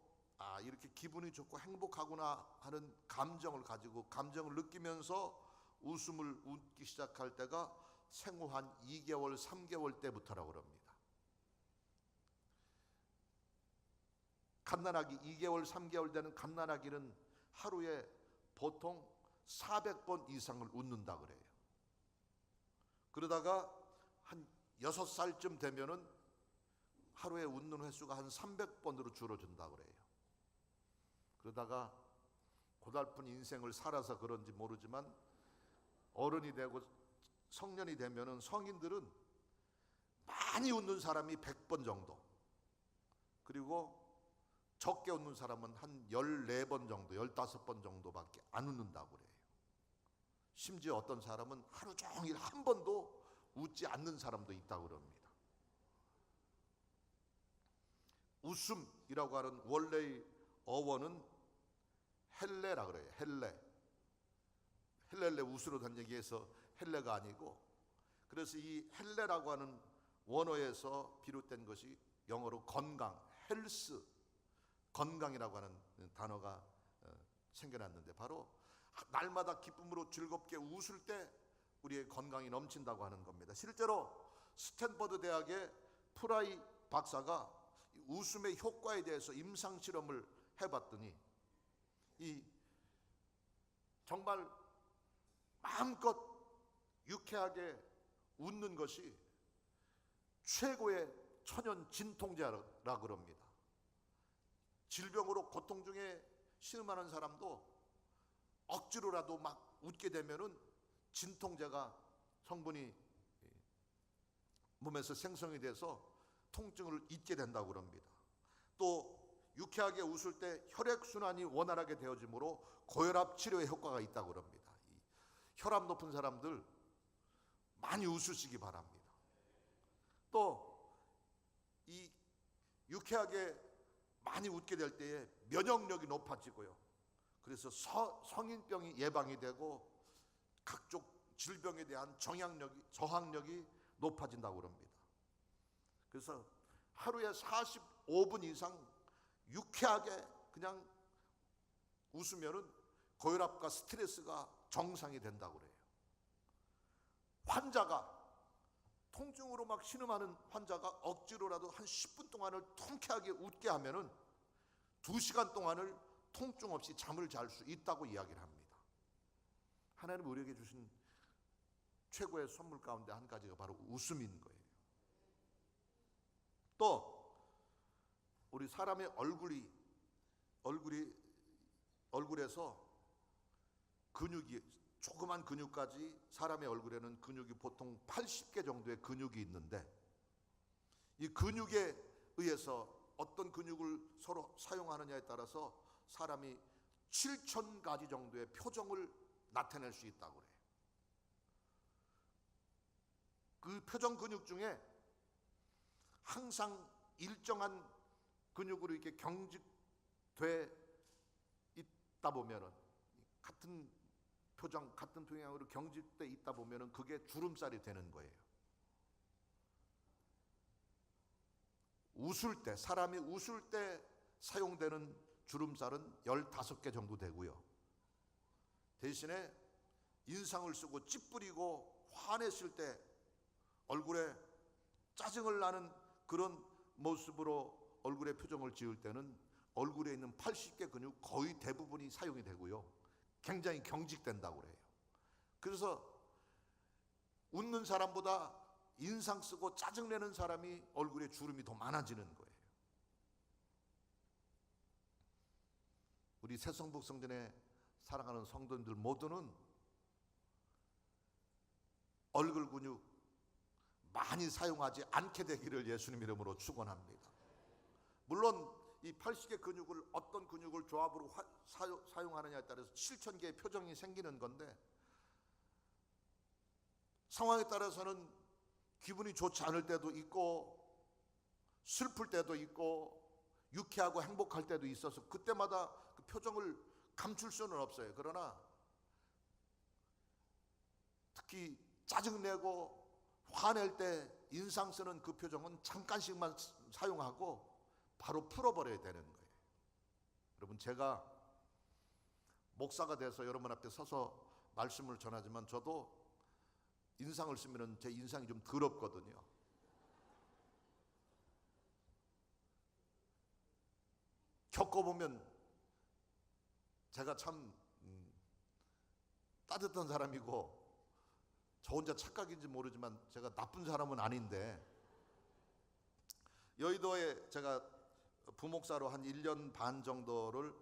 이렇게 기분이 좋고 행복하구나 하는 감정을 가지고 감정을 느끼면서 웃음을 웃기 시작할 때가 생후 한 2개월, 3개월 때부터라고 합니다. 갓난아기 2개월, 3개월 되는 갓난아기는 하루에 보통 400번 이상을 웃는다 그래요. 그러다가 한 6살쯤 되면은 하루에 웃는 횟수가 한 300번으로 줄어든다 그래요. 그러다가 고달픈 인생을 살아서 그런지 모르지만 어른이 되고 성년이 되면은 성인들은 많이 웃는 사람이 100번 정도, 그리고 적게 웃는 사람은 한 14번 정도, 15번 정도밖에 안 웃는다고 그래요. 심지어 어떤 사람은 하루 종일 한 번도 웃지 않는 사람도 있다고 그럽니다. 웃음이라고 하는 원래의 어원은 헬레라 그래요. 헬레 웃으러 단 얘기해서 헬레가 아니고, 그래서 이 헬레라고 하는 원어에서 비롯된 것이 영어로 건강, 헬스, 건강이라고 하는 단어가 생겨났는데, 바로 날마다 기쁨으로 즐겁게 웃을 때 우리의 건강이 넘친다고 하는 겁니다. 실제로 스탠퍼드 대학의 프라이 박사가 웃음의 효과에 대해서 임상 실험을 해봤더니, 이 정말 마음껏 유쾌하게 웃는 것이 최고의 천연 진통제라고 그럽니다. 질병으로 고통 중에 신음하는 사람도 억지로라도 막 웃게 되면은 진통제가 성분이 몸에서 생성이 돼서 통증을 잊게 된다고 그럽니다. 또 유쾌하게 웃을 때 혈액순환이 원활하게 되어지므로 고혈압 치료에 효과가 있다고 그럽니다. 혈압 높은 사람들 많이 웃으시기 바랍니다. 또 이 유쾌하게 많이 웃게 될 때에 면역력이 높아지고요. 그래서 성인병이 예방이 되고 각종 질병에 대한 저항력이 높아진다고 합니다. 그래서 하루에 45분 이상 유쾌하게 그냥 웃으면은 고혈압과 스트레스가 정상이 된다고 그래요. 환자가 통증으로 막 신음하는 환자가 억지로라도 한 10분 동안을 통쾌하게 웃게 하면은 2시간 동안을 통증 없이 잠을 잘 수 있다고 이야기를 합니다. 하나님 우리에게 주신 최고의 선물 가운데 한 가지가 바로 웃음인 거예요. 또 우리 사람의 얼굴에서 근육이, 조그만 근육까지, 사람의 얼굴에는 근육이 보통 80개 정도의 근육이 있는데, 이 근육에 의해서 어떤 근육을 서로 사용하느냐에 따라서 사람이 7,000가지 정도의 표정을 나타낼 수 있다고 그래요. 그 표정 근육 중에 항상 일정한 근육으로 이렇게 경직돼 있다 보면은, 같은 표정, 같은 동향으로 경직돼 있다 보면은 그게 주름살이 되는 거예요. 웃을 때, 사람이 웃을 때 사용되는 주름살은 15개 정도 되고요. 대신에 인상을 쓰고 찌푸리고 화냈을 때 얼굴에 짜증을 나는 그런 모습으로 얼굴에 표정을 지을 때는 얼굴에 있는 80개 근육 거의 대부분이 사용이 되고요. 굉장히 경직된다고 그래요. 그래서 웃는 사람보다 인상 쓰고 짜증내는 사람이 얼굴에 주름이 더 많아지는 거예요. 우리 새성북 성전에 사랑하는 성도님들 모두는 얼굴 근육 많이 사용하지 않게 되기를 예수님 이름으로 축원합니다. 물론 이 80개 근육을 어떤 근육을 조합으로 사용하느냐에 따라서 7,000개의 표정이 생기는 건데, 상황에 따라서는 기분이 좋지 않을 때도 있고 슬플 때도 있고 유쾌하고 행복할 때도 있어서 그때마다 그 표정을 감출 수는 없어요. 그러나 특히 짜증내고 화낼 때 인상 쓰는 그 표정은 잠깐씩만 사용하고 바로 풀어버려야 되는 거예요. 여러분, 제가 목사가 돼서 여러분 앞에 서서 말씀을 전하지만 저도 인상을 쓰면 제 인상이 좀 더럽거든요. 겪어보면 제가 참 따뜻한 사람이고, 저 혼자 착각인지 모르지만 제가 나쁜 사람은 아닌데, 여의도에 제가 부목사로 한 1년 반 정도를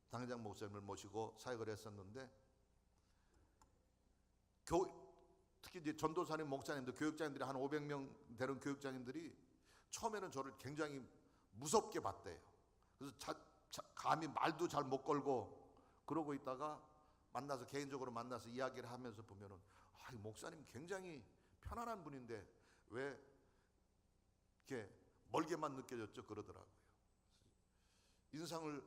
당회장 목사님을 모시고 사역을 했었는데, 특히 이제 전도사님, 목사님들, 교육장님들이 한 500명 되는 교육장님들이 처음에는 저를 굉장히 무섭게 봤대요. 그래서 감히 말도 잘 못 걸고 그러고 있다가 개인적으로 만나서 이야기를 하면서 보면은, 이 목사님 굉장히 편안한 분인데 왜 이렇게 멀게만 느껴졌죠? 그러더라고요. 인상을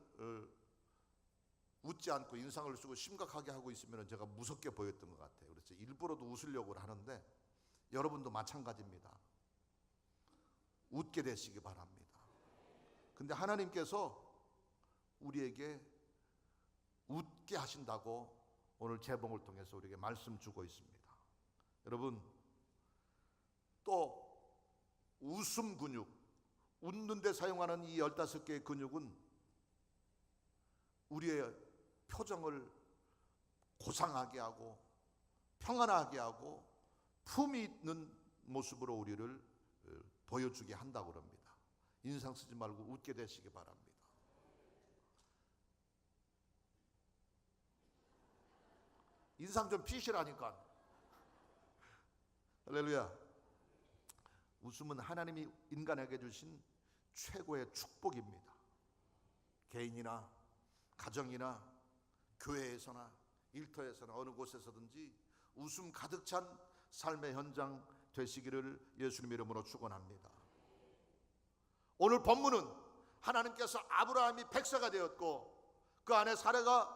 웃지 않고 인상을 쓰고 심각하게 하고 있으면 제가 무섭게 보였던 것 같아요. 그래서 일부러도 웃으려고 하는데, 여러분도 마찬가지입니다. 웃게 되시기 바랍니다. 근데 하나님께서 우리에게 웃게 하신다고 오늘 재봉을 통해서 우리에게 말씀 주고 있습니다. 여러분, 또 웃음 근육, 웃는 데 사용하는 이 15개의 근육은 우리의 표정을 고상하게 하고 평안하게 하고 품이 있는 모습으로 우리를 보여주게 한다고 합니다. 인상 쓰지 말고 웃게 되시기 바랍니다. 인상 좀 피시라니까. 할렐루야. 웃음은 하나님이 인간에게 주신 최고의 축복입니다. 개인이나 가정이나 교회에서나 일터에서나 어느 곳에서든지 웃음 가득 찬 삶의 현장 되시기를 예수님 이름으로 축원합니다. 오늘 본문은 하나님께서 아브라함이 100세가 되었고 그 안에 사라가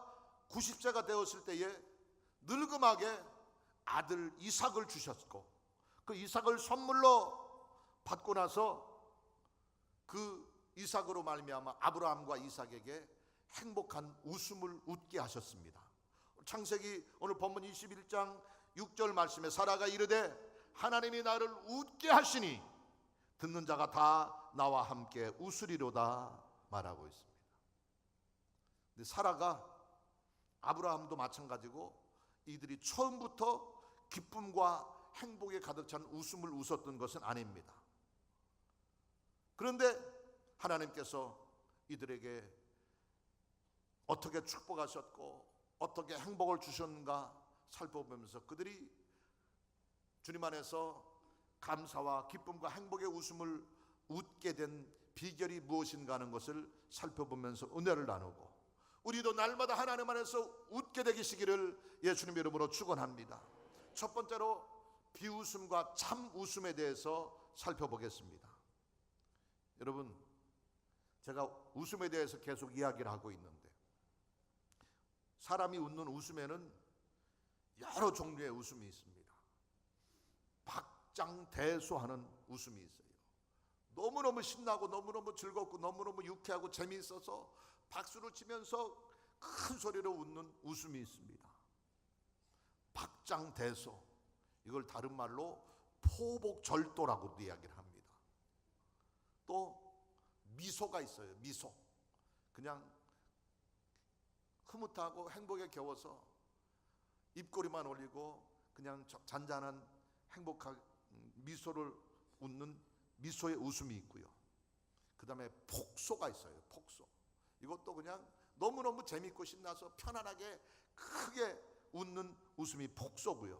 90세가 되었을 때에 늙음하게 아들 이삭을 주셨고, 그 이삭을 선물로 받고 나서 그 이삭으로 말미암아 아브라함과 이삭에게 행복한 웃음을 웃게 하셨습니다. 창세기 오늘 본문 21장 6절 말씀에 사라가 이르되 하나님이 나를 웃게 하시니 듣는 자가 다 나와 함께 웃으리로다 말하고 있습니다. 근데 사라가 아브라함도 마찬가지고 이들이 처음부터 기쁨과 행복에 가득 찬 웃음을 웃었던 것은 아닙니다. 그런데 하나님께서 이들에게 어떻게 축복하셨고 어떻게 행복을 주셨는가 살펴보면서 그들이 주님 안에서 감사와 기쁨과 행복의 웃음을 웃게 된 비결이 무엇인가 하는 것을 살펴보면서 은혜를 나누고 우리도 날마다 하나님 안에서 웃게 되시기를 예수님 이름으로 축원합니다. 첫 번째로 비웃음과 참 웃음에 대해서 살펴보겠습니다. 여러분, 제가 웃음에 대해서 계속 이야기를 하고 있는데 사람이 웃는 웃음에는 여러 종류의 웃음이 있습니다. 박장대소하는 웃음이 있어요. 너무너무 신나고 너무너무 즐겁고 너무너무 유쾌하고 재미있어서 박수를 치면서 큰 소리로 웃는 웃음이 있습니다. 박장대소, 이걸 다른 말로 포복절도라고도 이야기를 합니다. 또 미소가 있어요. 미소, 그냥 흐뭇하고 행복에 겨워서 입꼬리만 올리고 그냥 잔잔한 행복한 미소를 웃는 미소의 웃음이 있고요. 그 다음에 폭소가 있어요. 폭소, 이것도 그냥 너무너무 재밌고 신나서 편안하게 크게 웃는 웃음이 폭소고요.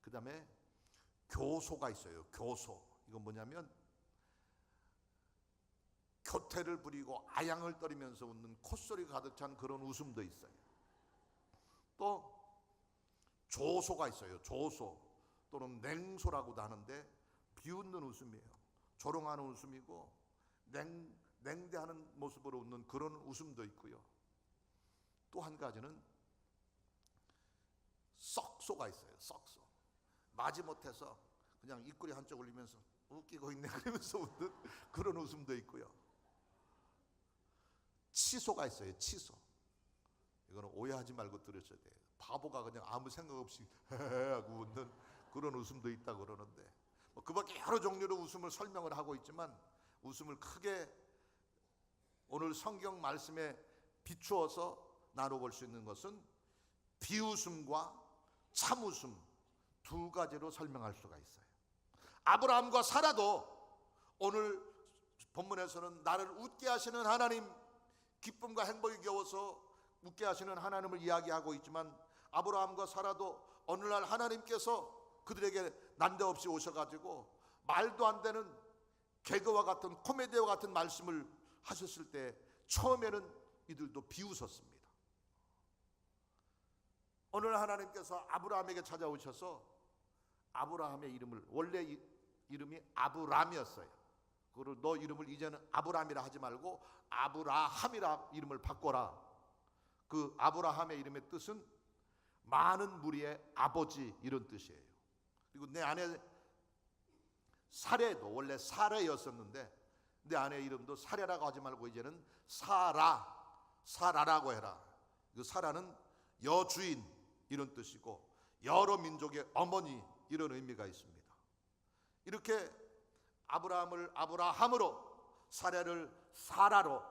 그 다음에 교소가 있어요. 교소, 이건 뭐냐면 교태를 부리고 아양을 떨이면서 웃는 콧소리가 가득 찬 그런 웃음도 있어요. 또 조소가 있어요. 조소 또는 냉소라고도 하는데 비웃는 웃음이에요. 조롱하는 웃음이고 냉대하는 모습으로 웃는 그런 웃음도 있고요. 또 한 가지는 썩소가 있어요. 썩소, 마지못해서 그냥 입꼬리 한쪽 올리면서 웃기고 있네 그러면서 웃는 그런 웃음도 있고요. 치소가 있어요. 치소, 이거는 오해하지 말고 들으셔야 돼요. 바보가 그냥 아무 생각 없이 하고 웃는 그런 웃음도 있다고 그러는데 그 밖에 여러 종류로 웃음을 설명을 하고 있지만 웃음을 크게 오늘 성경 말씀에 비추어서 나눠볼 수 있는 것은 비웃음과 참웃음 두 가지로 설명할 수가 있어요. 아브라함과 사라도 오늘 본문에서는 나를 웃게 하시는 하나님, 기쁨과 행복에 겨워서 웃게 하시는 하나님을 이야기하고 있지만 아브라함과 사라도 어느 날 하나님께서 그들에게 난데없이 오셔가지고 말도 안 되는 개그와 같은 코미디와 같은 말씀을 하셨을 때 처음에는 이들도 비웃었습니다. 오늘 하나님께서 아브라함에게 찾아오셔서 아브라함의 이름을, 원래 이름이 아브람이었어요. 그걸 너 이름을 이제는 아브람이라 하지 말고 아브라함이라 이름을 바꿔라. 그 아브라함의 이름의 뜻은 많은 무리의 아버지, 이런 뜻이에요. 그리고 내 아내 사레도 원래 사레였었는데 내 아내 이름도 사레라고 하지 말고 이제는 사라라고 해라. 그 사라는 여주인 이런 뜻이고 여러 민족의 어머니 이런 의미가 있습니다. 이렇게 아브라함을 아브라함으로 사레를 사라로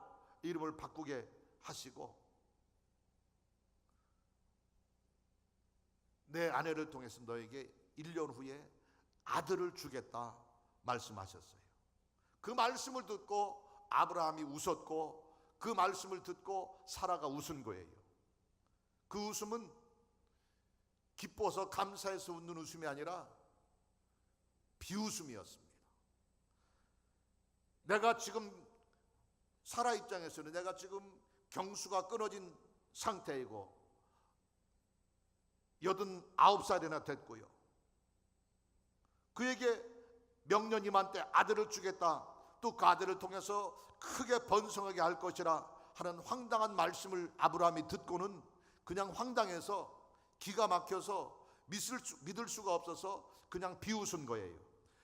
이름을 바꾸게 하시고 내 아내를 통해서 너에게 1년 후에 아들을 주겠다 말씀하셨어요. 그 말씀을 듣고 아브라함이 웃었고 그 말씀을 듣고 사라가 웃은 거예요. 그 웃음은 기뻐서 감사해서 웃는 웃음이 아니라 비웃음이었습니다. 내가 지금 사라 입장에서는 내가 지금 경수가 끊어진 상태이고 89살이나 됐고요. 그에게 명년 이맘때 아들을 주겠다, 또 그 아들을 통해서 크게 번성하게 할 것이라 하는 황당한 말씀을 아브라함이 듣고는 그냥 황당해서 기가 막혀서 믿을 수가 없어서 그냥 비웃은 거예요.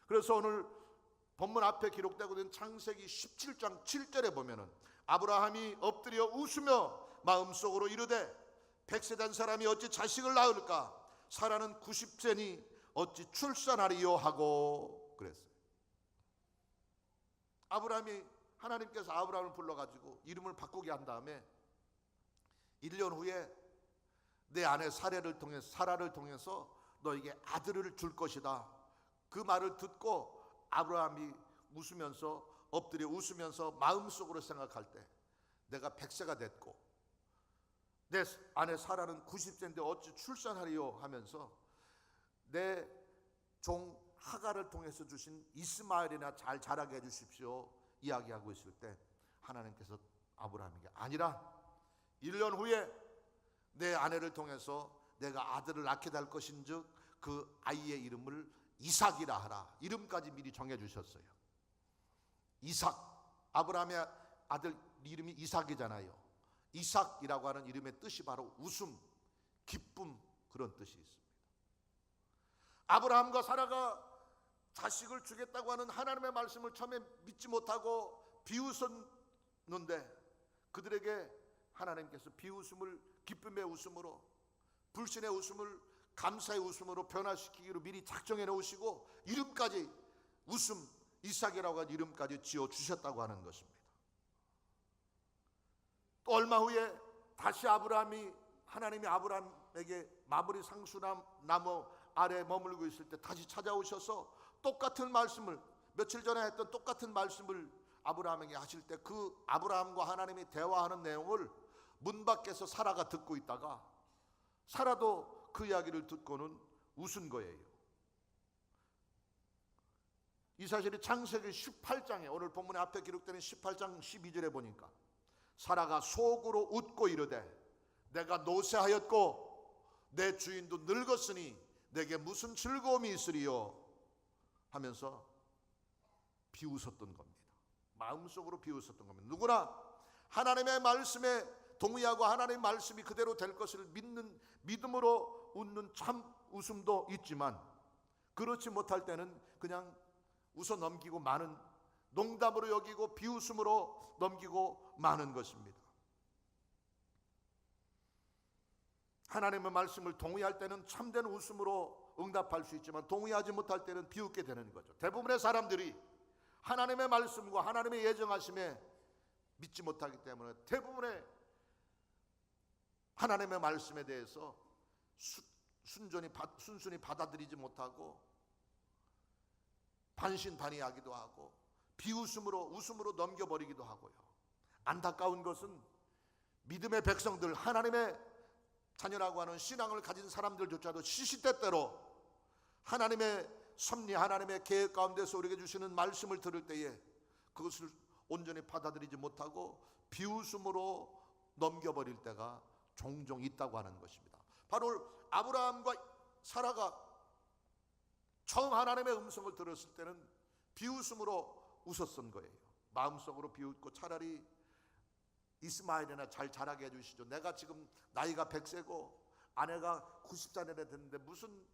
그래서 오늘 본문 앞에 기록되고 있는 창세기 17장 7절에 보면은 아브라함이 엎드려 웃으며 마음속으로 이르되 100세 된 사람이 어찌 자식을 낳을까? 사라는 90세니 어찌 출산하리요 하고 그랬어요. 하나님께서 아브라함을 불러가지고 이름을 바꾸게 한 다음에 1년 후에 내 아내 사라를 통해서 너에게 아들을 줄 것이다. 그 말을 듣고 아브라함이 웃으면서 엎드려 웃으면서 마음속으로 생각할 때 내가 100세가 됐고 내 아내 사라는 90세인데 어찌 출산하리요 하면서 내 종 하갈을 통해서 주신 이스마엘이나 잘 자라게 해주십시오 이야기하고 있을 때 하나님께서 아브라함에게 아니라 1년 후에 내 아내를 통해서 내가 아들을 낳게 될 것인즉 그 아이의 이름을 이삭이라 하라. 이름까지 미리 정해 주셨어요. 이삭, 아브라함의 아들 이름이 이삭이잖아요. 이삭이라고 하는 이름의 뜻이 바로 웃음, 기쁨, 그런 뜻이 있습니다. 아브라함과 사라가 자식을 주겠다고 하는 하나님의 말씀을 처음에 믿지 못하고 비웃었는데 그들에게 하나님께서 비웃음을 기쁨의 웃음으로, 불신의 웃음을 감사의 웃음으로 변화시키기로 미리 작정해 놓으시고 이름까지 웃음, 이삭이라고 하는 이름까지 지어 주셨다고 하는 것입니다. 또 얼마 후에 다시 하나님이 아브라함에게 마므리 상수나무 아래 머물고 있을 때 다시 찾아오셔서 똑같은 말씀을, 며칠 전에 했던 똑같은 말씀을 아브라함에게 하실 때 그 아브라함과 하나님이 대화하는 내용을 문 밖에서 사라가 듣고 있다가 사라도 그 이야기를 듣고는 웃은 거예요. 이 사실이 창세기 18장에 오늘 본문의 앞에 기록되는 18장 12절에 보니까 사라가 속으로 웃고 이르되 내가 노쇠하였고 내 주인도 늙었으니 내게 무슨 즐거움이 있으리요 하면서 비웃었던 겁니다. 마음속으로 비웃었던 겁니다. 누구나 하나님의 말씀에 동의하고 하나님의 말씀이 그대로 될 것을 믿는 믿음으로 웃는 참 웃음도 있지만 그렇지 못할 때는 그냥 웃어 넘기고 마는, 농담으로 여기고 비웃음으로 넘기고 마는 것입니다. 하나님의 말씀을 동의할 때는 참된 웃음으로 응답할 수 있지만 동의하지 못할 때는 비웃게 되는 거죠. 대부분의 사람들이 하나님의 말씀과 하나님의 예정하심에 믿지 못하기 때문에 대부분의 하나님의 말씀에 대해서 순순히 받아들이지 못하고 반신반의하기도 하고 웃음으로 넘겨버리기도 하고요. 안타까운 것은 믿음의 백성들, 하나님의 자녀라고 하는 신앙을 가진 사람들조차도 시시때때로 하나님의 섭리, 하나님의 계획 가운데서 우리에게 주시는 말씀을 들을 때에 그것을 온전히 받아들이지 못하고 비웃음으로 넘겨버릴 때가 종종 있다고 하는 것입니다. 바로 아브라함과 사라가 처음 하나님의 음성을 들었을 때는 비웃음으로 웃었던 거예요. 마음속으로 비웃고 차라리 이스마엘이나 잘 자라게 해주시죠. 내가 지금 나이가 100세고 아내가 90살이나 됐는데 무슨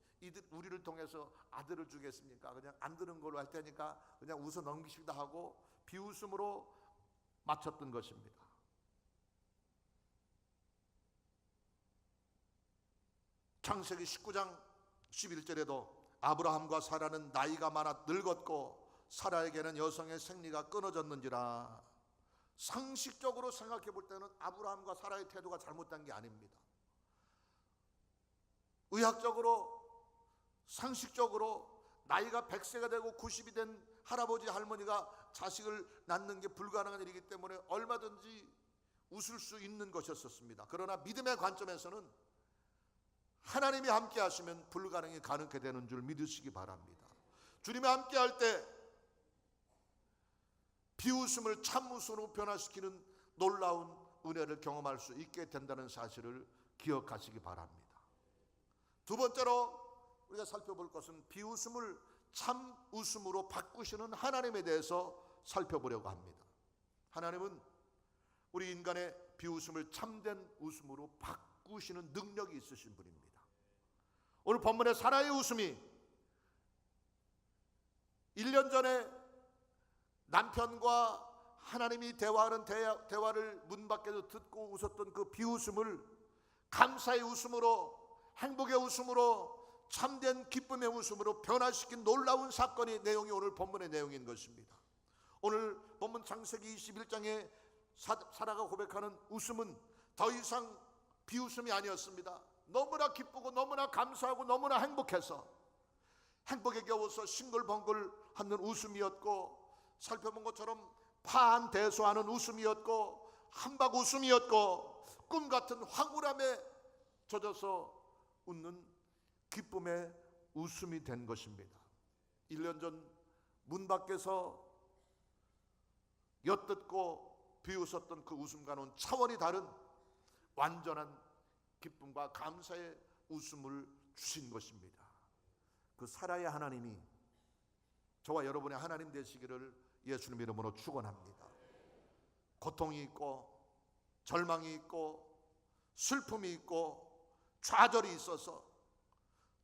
우리를 통해서 아들을 주겠습니까? 그냥 안 드는 걸로 할 테니까 그냥 웃어 넘기시다 하고 비웃음으로 맞췄던 것입니다. 창세기 19장 11절에도 아브라함과 사라는 나이가 많아 늙었고 사라에게는 여성의 생리가 끊어졌는지라. 상식적으로 생각해 볼 때는 아브라함과 사라의 태도가 잘못된 게 아닙니다. 의학적으로, 상식적으로 나이가 100세가 되고 90이 된 할아버지 할머니가 자식을 낳는 게 불가능한 일이기 때문에 얼마든지 웃을 수 있는 것이었습니다. 그러나 믿음의 관점에서는 하나님이 함께 하시면 불가능이 가능하게 되는 줄 믿으시기 바랍니다. 주님이 함께 할 때 비웃음을 참웃음으로 변화시키는 놀라운 은혜를 경험할 수 있게 된다는 사실을 기억하시기 바랍니다. 두 번째로 우리가 살펴볼 것은 비웃음을 참웃음으로 바꾸시는 하나님에 대해서 살펴보려고 합니다. 하나님은 우리 인간의 비웃음을 참된 웃음으로 바꾸시는 능력이 있으신 분입니다. 오늘 본문의 사라의 웃음이 1년 전에 남편과 하나님이 대화하는 대화를 문 밖에서 듣고 웃었던 그 비웃음을 감사의 웃음으로, 행복의 웃음으로, 참된 기쁨의 웃음으로 변화시킨 놀라운 사건의 내용이 오늘 본문의 내용인 것입니다. 오늘 본문 창세기 21장에 사라가 고백하는 웃음은 더 이상 비웃음이 아니었습니다. 너무나 기쁘고 너무나 감사하고 너무나 행복해서 행복에 겨워서 싱글벙글 하는 웃음이었고, 살펴본 것처럼 파한대소하는 웃음이었고, 한박 웃음이었고, 꿈같은 황홀함에 젖어서 웃는 기쁨의 웃음이 된 것입니다. 1년 전 문 밖에서 엿듣고 비웃었던 그 웃음과는 차원이 다른 완전한 기쁨과 감사의 웃음을 주신 것입니다. 그 사라의 하나님이 저와 여러분의 하나님 되시기를 예수님 이름으로 축원합니다. 고통이 있고 절망이 있고 슬픔이 있고 좌절이 있어서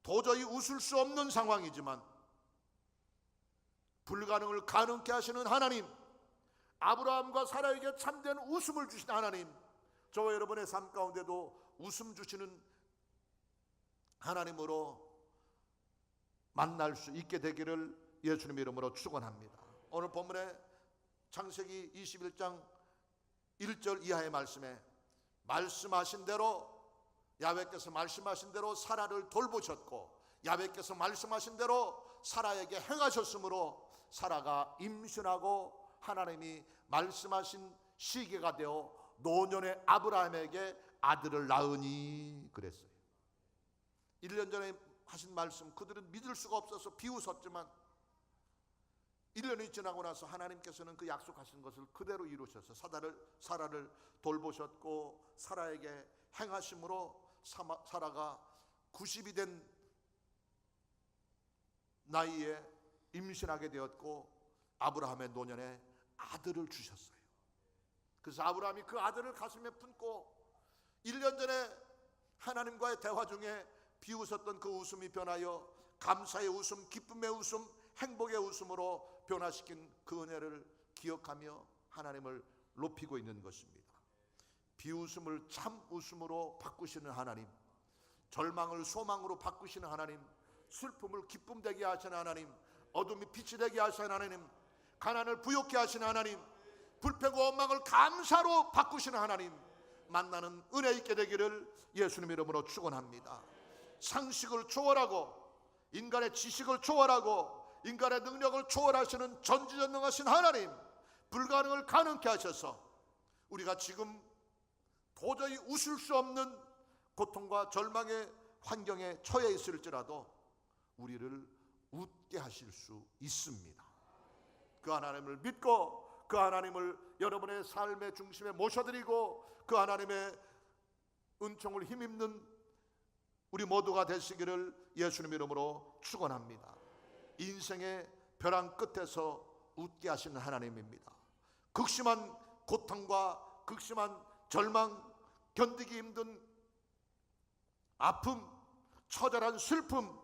도저히 웃을 수 없는 상황이지만 불가능을 가능케 하시는 하나님, 아브라함과 사라에게 참된 웃음을 주신 하나님, 저와 여러분의 삶 가운데도 웃음 주시는 하나님으로 만날 수 있게 되기를 예수님 이름으로 축원합니다. 오늘 본문에 창세기 21장 1절 이하의 말씀에 말씀하신 대로, 야훼께서 말씀하신 대로 사라를 돌보셨고, 야훼께서 말씀하신 대로 사라에게 행하셨으므로 사라가 임신하고 하나님이 말씀하신 시기가 되어 노년의 아브라함에게 아들을 낳으니 그랬어요. 1년 전에 하신 말씀 그들은 믿을 수가 없어서 비웃었지만 1년이 지나고 나서 하나님께서는 그 약속하신 것을 그대로 이루셔서 사라를 돌보셨고, 사라에게 행하심으로 사라가 90이 된 나이에 임신하게 되었고, 아브라함의 노년에 아들을 주셨어요. 그래서 아브라함이 그 아들을 가슴에 품고 1년 전에 하나님과의 대화 중에 비웃었던 그 웃음이 변하여 감사의 웃음, 기쁨의 웃음, 행복의 웃음으로 변화시킨 그 은혜를 기억하며 하나님을 높이고 있는 것입니다. 비웃음을 참 웃음으로 바꾸시는 하나님, 절망을 소망으로 바꾸시는 하나님, 슬픔을 기쁨 되게 하시는 하나님, 어둠이 빛이 되게 하시는 하나님, 가난을 부욕케 하시는 하나님, 불평과 원망을 감사로 바꾸시는 하나님 만나는 은혜 있게 되기를 예수님 이름으로 축원합니다. 상식을 초월하고 인간의 지식을 초월하고 인간의 능력을 초월하시는 전지전능하신 하나님, 불가능을 가능케 하셔서 우리가 지금 도저히 웃을 수 없는 고통과 절망의 환경에 처해 있을지라도 우리를 웃게 하실 수 있습니다. 그 하나님을 믿고 그 하나님을 여러분의 삶의 중심에 모셔드리고 그 하나님의 은총을 힘입는 우리 모두가 되시기를 예수님 이름으로 축원합니다. 인생의 벼랑 끝에서 웃게 하시는 하나님입니다. 극심한 고통과 극심한 절망, 견디기 힘든 아픔, 처절한 슬픔,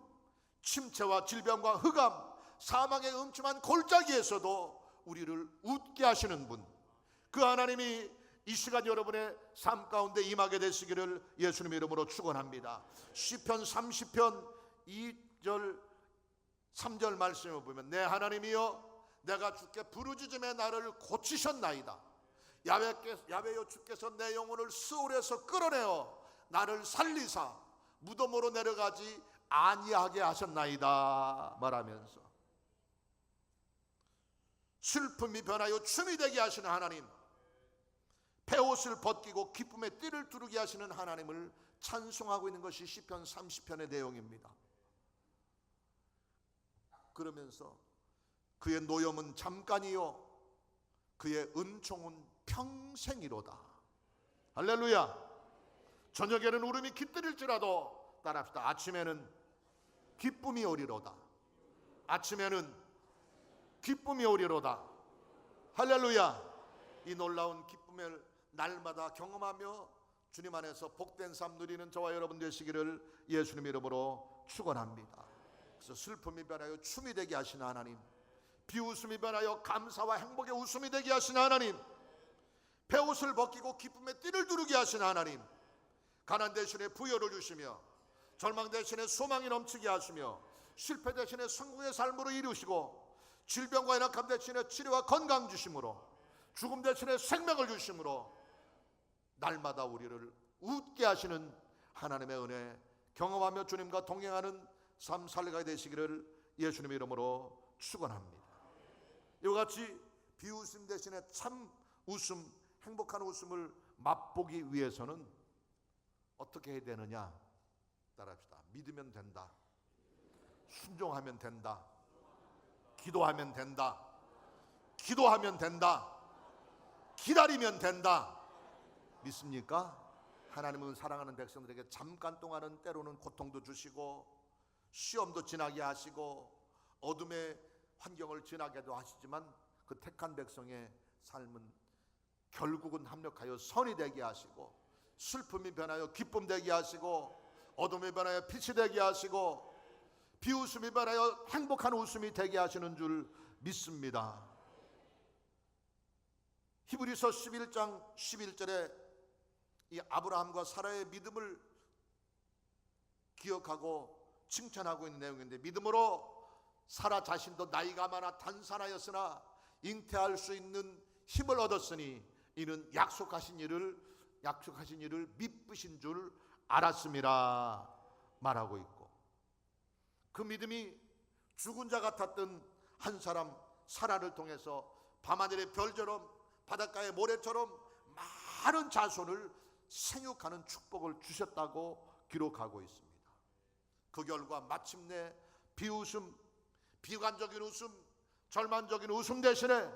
침체와 질병과 흑암, 사망의 음침한 골짜기에서도 우리를 웃게 하시는 분, 그 하나님이 이 시간 여러분의 삶 가운데 임하게 되시기를 예수님 이름으로 축원합니다. 시편 30편 2절 3절 말씀을 보면, 내 하나님이여 내가 주께 부르짖음에 나를 고치셨나이다. 야훼여 주께서 내 영혼을 스올에서 끌어내어 나를 살리사 무덤으로 내려가지 아니하게 하셨나이다 말하면서 슬픔이 변하여 춤이 되게 하시는 하나님, 베옷을 벗기고 기쁨의 띠를 두르게 하시는 하나님을 찬송하고 있는 것이 시편 30편의 내용입니다. 그러면서 그의 노염은 잠깐이요 그의 은총은 평생이로다. 할렐루야. 저녁에는 울음이 깃들일지라도 따라합시다. 아침에는 기쁨이 오리로다. 아침에는 기쁨이 오리로다. 할렐루야. 이 놀라운 기쁨을 날마다 경험하며 주님 안에서 복된 삶 누리는 저와 여러분 되시기를 예수님 이름으로 축원합니다. 그래서 슬픔이 변하여 춤이 되게 하시는 하나님, 비웃음이 변하여 감사와 행복의 웃음이 되게 하신 하나님, 배옷을 벗기고 기쁨의 띠를 두르게 하신 하나님, 가난 대신에 부여를 주시며 절망 대신에 소망이 넘치게 하시며 실패 대신에 성공의 삶으로 이루시고 질병과 연약함 대신에 치료와 건강 주심으로 죽음 대신에 생명을 주심으로 날마다 우리를 웃게 하시는 하나님의 은혜 경험하며 주님과 동행하는 삶 살아가게 되시기를 예수님의 이름으로 축원합니다. 이와 같이 비웃음 대신에 참 웃음, 행복한 웃음을 맛보기 위해서는 어떻게 해야 되느냐? 따라합시다. 믿으면 된다. 순종하면 된다. 기도하면 된다. 기도하면 된다. 기다리면 된다. 믿습니까? 하나님은 사랑하는 백성들에게 잠깐 동안은 때로는 고통도 주시고 시험도 지나게 하시고 어둠의 환경을 지나게도 하시지만 그 택한 백성의 삶은 결국은 합력하여 선이 되게 하시고 슬픔이 변하여 기쁨 되게 하시고 어둠이 변하여 빛이 되게 하시고 비웃음이 변하여 행복한 웃음이 되게 하시는 줄 믿습니다. 히브리서 11장 11절에 이 아브라함과 사라의 믿음을 기억하고 칭찬하고 있는 내용인데, 믿음으로 사라 자신도 나이가 많아 단산하였으나 잉태할 수 있는 힘을 얻었으니 이는 약속하신 일을 미쁘신 줄 알았음이라 말하고 있고, 그 믿음이 죽은 자 같았던 한 사람 사라를 통해서 밤하늘의 별처럼 바닷가의 모래처럼 많은 자손을 생육하는 축복을 주셨다고 기록하고 있습니다. 그 결과 마침내 비웃음, 비관적인 웃음, 절망적인 웃음 대신에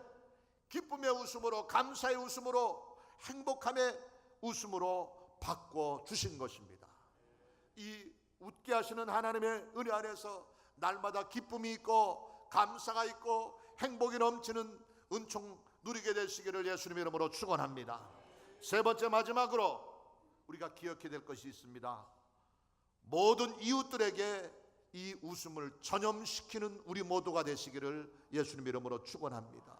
기쁨의 웃음으로, 감사의 웃음으로, 행복함의 웃음으로 바꿔 주신 것입니다. 이 웃게 하시는 하나님의 은혜 안에서 날마다 기쁨이 있고 감사가 있고 행복이 넘치는 은총 누리게 되시기를 예수님의 이름으로 축원합니다. 세 번째, 마지막으로 우리가 기억해야 될 것이 있습니다. 모든 이웃들에게 이 웃음을 전염시키는 우리 모두가 되시기를 예수님의 이름으로 축원합니다.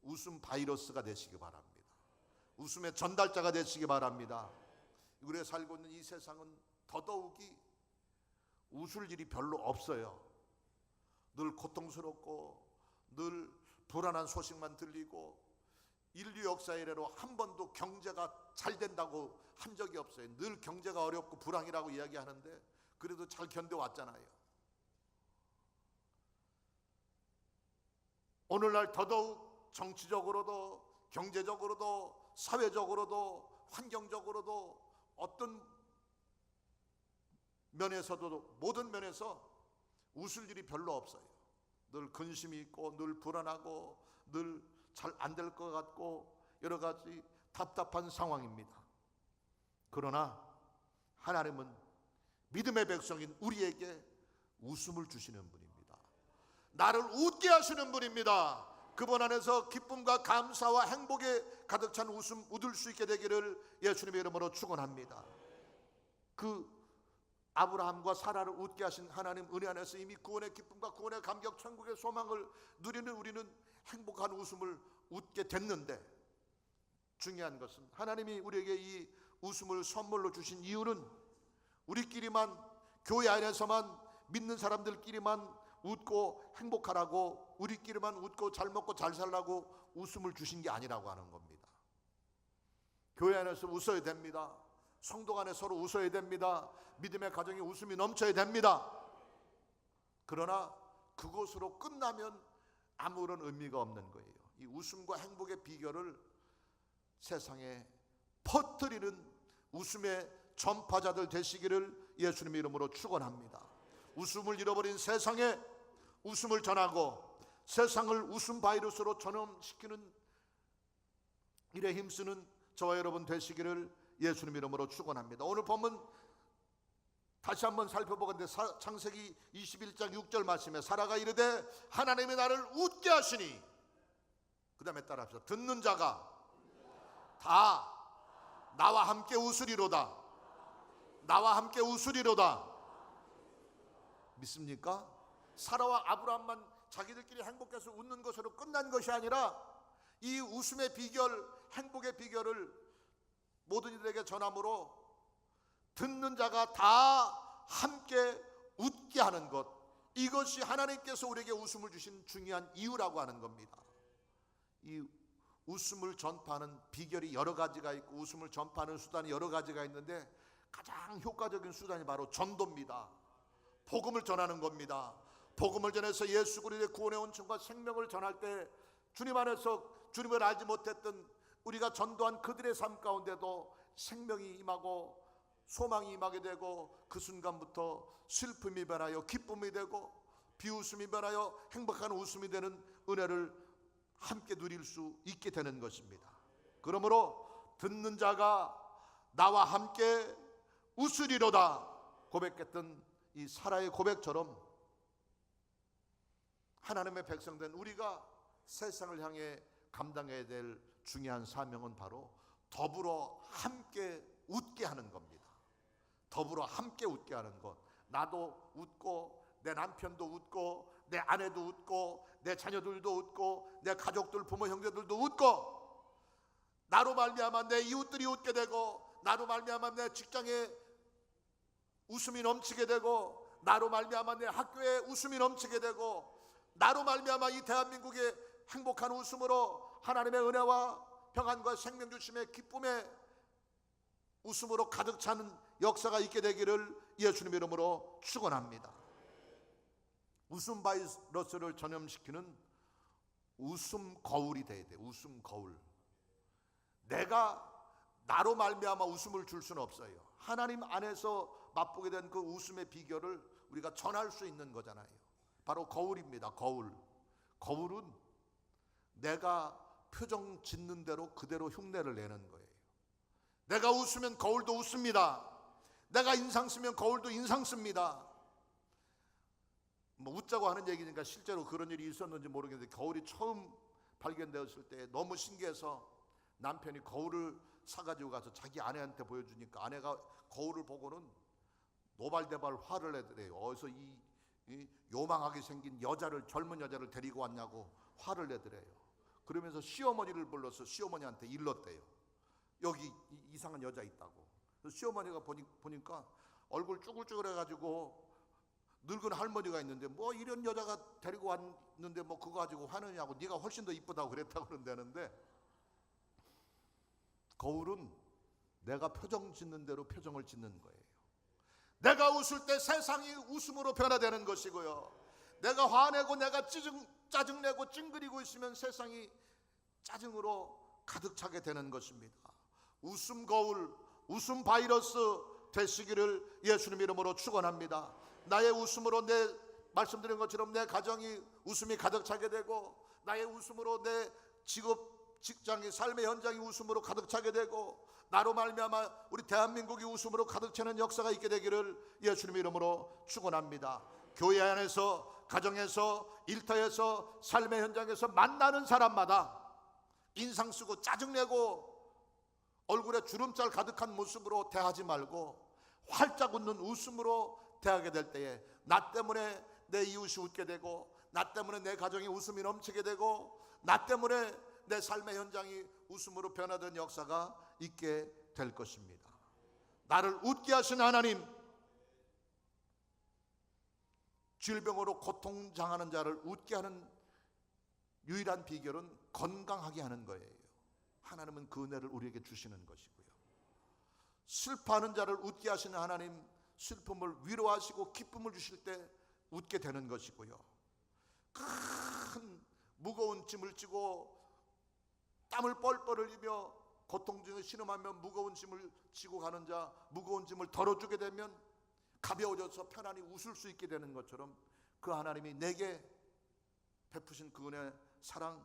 웃음 바이러스가 되시기 바랍니다. 웃음의 전달자가 되시기 바랍니다. 우리가 살고 있는 이 세상은 더더욱이 웃을 일이 별로 없어요. 늘 고통스럽고 늘 불안한 소식만 들리고 인류 역사 이래로 한 번도 경제가 잘 된다고 한 적이 없어요. 늘 경제가 어렵고 불황이라고 이야기하는데 그래도 잘 견뎌왔잖아요. 오늘날 더더욱 정치적으로도 경제적으로도 사회적으로도 환경적으로도 어떤 면에서도 모든 면에서 웃을 일이 별로 없어요. 늘 근심이 있고 늘 불안하고 늘 잘 안 될 것 같고 여러 가지 답답한 상황입니다. 그러나 하나님은 믿음의 백성인 우리에게 웃음을 주시는 분입니다. 나를 웃게 하시는 분입니다. 그분 안에서 기쁨과 감사와 행복에 가득 찬 웃음 웃을 수 있게 되기를 예수님의 이름으로 축원합니다. 그 아브라함과 사라를 웃게 하신 하나님 은혜 안에서 이미 구원의 기쁨과 구원의 감격, 천국의 소망을 누리는 우리는 행복한 웃음을 웃게 됐는데, 중요한 것은 하나님이 우리에게 이 웃음을 선물로 주신 이유는 우리끼리만, 교회 안에서만, 믿는 사람들끼리만 웃고 행복하라고, 우리끼리만 웃고 잘 먹고 잘 살라고 웃음을 주신 게 아니라고 하는 겁니다. 교회 안에서 웃어야 됩니다. 성도 간에 서로 웃어야 됩니다. 믿음의 가정에 웃음이 넘쳐야 됩니다. 그러나 그것으로 끝나면 아무런 의미가 없는 거예요. 이 웃음과 행복의 비결을 세상에 퍼뜨리는 웃음의 전파자들 되시기를 예수님의 이름으로 축원합니다. 웃음을 잃어버린 세상에 웃음을 전하고 세상을 웃음 바이러스로 전염시키는 일에 힘쓰는 저와 여러분 되시기를 예수님 이름으로 축원합니다. 오늘 본문 다시 한번 살펴보건대 창세기 21장 6절 말씀에 사라가 이르되 하나님이 나를 웃게 하시니, 그 다음에 따라합시다. 듣는 자가 다 나와 함께 웃으리로다. 나와 함께 웃으리로다. 믿습니까? 사라와 아브라함만 자기들끼리 행복해서 웃는 것으로 끝난 것이 아니라 이 웃음의 비결, 행복의 비결을 모든 이들에게 전함으로 듣는 자가 다 함께 웃게 하는 것, 이것이 하나님께서 우리에게 웃음을 주신 중요한 이유라고 하는 겁니다. 이 웃음을 전파하는 비결이 여러 가지가 있고 웃음을 전파하는 수단이 여러 가지가 있는데 가장 효과적인 수단이 바로 전도입니다. 복음을 전하는 겁니다. 복음을 전해서 예수 그리스도의 구원의 온천과 생명을 전할 때 주님 안에서 주님을 알지 못했던 우리가 전도한 그들의 삶 가운데도 생명이 임하고 소망이 임하게 되고 그 순간부터 슬픔이 변하여 기쁨이 되고 비웃음이 변하여 행복한 웃음이 되는 은혜를 함께 누릴 수 있게 되는 것입니다. 그러므로 듣는 자가 나와 함께 웃으리로다 고백했던 이 사라의 고백처럼 하나님의 백성된 우리가 세상을 향해 감당해야 될 중요한 사명은 바로 더불어 함께 웃게 하는 겁니다. 더불어 함께 웃게 하는 것. 나도 웃고 내 남편도 웃고 내 아내도 웃고 내 자녀들도 웃고 내 가족들 부모 형제들도 웃고 나로 말미암아 내 이웃들이 웃게 되고 나로 말미암아 내 직장에 웃음이 넘치게 되고 나로 말미암아 내 학교에 웃음이 넘치게 되고 나로 말미암아 이 대한민국의 행복한 웃음으로 하나님의 은혜와 평안과 생명 주심의 기쁨의 웃음으로 가득 차는 역사가 있게 되기를 예수님 이름으로 축원합니다. 웃음 바이러스를 전염시키는 웃음 거울이 돼야 돼. 웃음 거울. 내가 나로 말미암아 웃음을 줄 수는 없어요. 하나님 안에서 맛보게 된 그 웃음의 비결을 우리가 전할 수 있는 거잖아요. 바로 거울입니다. 거울. 거울은 내가 표정 짓는 대로 그대로 흉내를 내는 거예요. 내가 웃으면 거울도 웃습니다. 내가 인상 쓰면 거울도 인상 씁니다. 뭐 웃자고 하는 얘기니까 실제로 그런 일이 있었는지 모르겠는데 거울이 처음 발견되었을 때 너무 신기해서 남편이 거울을 사가지고 가서 자기 아내한테 보여주니까 아내가 거울을 보고는 노발대발 화를 내더래요. 어디서 이 요망하게 생긴 여자를 젊은 여자를 데리고 왔냐고 화를 내더래요. 그러면서 시어머니를 불러서 시어머니한테 일렀대요. 여기 이상한 여자 있다고. 그래서 시어머니가 보니까 얼굴 쭈글쭈글해가지고 늙은 할머니가 있는데 뭐 이런 여자가 데리고 왔는데 뭐 그거 가지고 화내냐고 네가 훨씬 더 이쁘다고 그랬다고 그런다는데 거울은 내가 표정 짓는 대로 표정을 짓는 거예요. 내가 웃을 때 세상이 웃음으로 변화되는 것이고요. 내가 화내고 내가 짜증내고 찡그리고 있으면 세상이 짜증으로 가득 차게 되는 것입니다. 웃음 거울, 웃음 바이러스 되시기를 예수님 이름으로 축원합니다. 나의 웃음으로 내 말씀드린 것처럼 내 가정이 웃음이 가득 차게 되고 나의 웃음으로 내 직장이 삶의 현장이 웃음으로 가득 차게 되고 나로 말미암아 우리 대한민국이 웃음으로 가득 차는 역사가 있게 되기를 예수님 이름으로 축원합니다. 교회 안에서 가정에서 일터에서 삶의 현장에서 만나는 사람마다 인상 쓰고 짜증내고 얼굴에 주름살 가득한 모습으로 대하지 말고 활짝 웃는 웃음으로 대하게 될 때에 나 때문에 내 이웃이 웃게 되고 나 때문에 내 가정이 웃음이 넘치게 되고 나 때문에 내 삶의 현장이 웃음으로 변화된 역사가 있게 될 것입니다. 나를 웃게 하신 하나님, 질병으로 고통당하는 자를 웃게 하는 유일한 비결은 건강하게 하는 거예요. 하나님은 그 은혜를 우리에게 주시는 것이고요. 슬퍼하는 자를 웃게 하시는 하나님, 슬픔을 위로하시고 기쁨을 주실 때 웃게 되는 것이고요. 큰 무거운 짐을 지고 땀을 뻘뻘 흘리며 고통 중에 신음하며 무거운 짐을 지고 가는 자, 무거운 짐을 덜어주게 되면 가벼워져서 편안히 웃을 수 있게 되는 것처럼 그 하나님이 내게 베푸신 그 은혜, 사랑,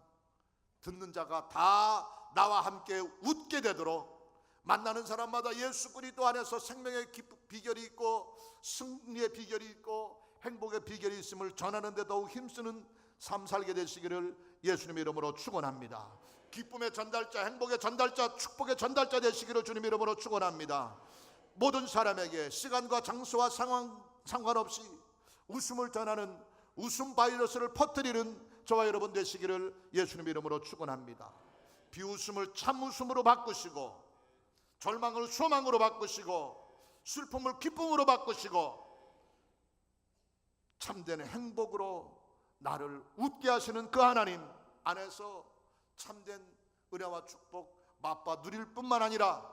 듣는 자가 다 나와 함께 웃게 되도록 만나는 사람마다 예수 그리스도 안에서 생명의 비결이 있고 승리의 비결이 있고 행복의 비결이 있음을 전하는 데 더욱 힘쓰는 삶 살게 되시기를 예수님 이름으로 축원합니다. 기쁨의 전달자, 행복의 전달자, 축복의 전달자 되시기를 주님 이름으로 축원합니다. 모든 사람에게 시간과 장소와 상황 상관없이 웃음을 전하는 웃음 바이러스를 퍼뜨리는 저와 여러분 되시기를 예수님 이름으로 축원합니다. 비웃음을 참웃음으로 바꾸시고, 절망을 소망으로 바꾸시고, 슬픔을 기쁨으로 바꾸시고, 참된 행복으로 나를 웃게 하시는 그 하나님 안에서 참된 은혜와 축복 맛봐 누릴 뿐만 아니라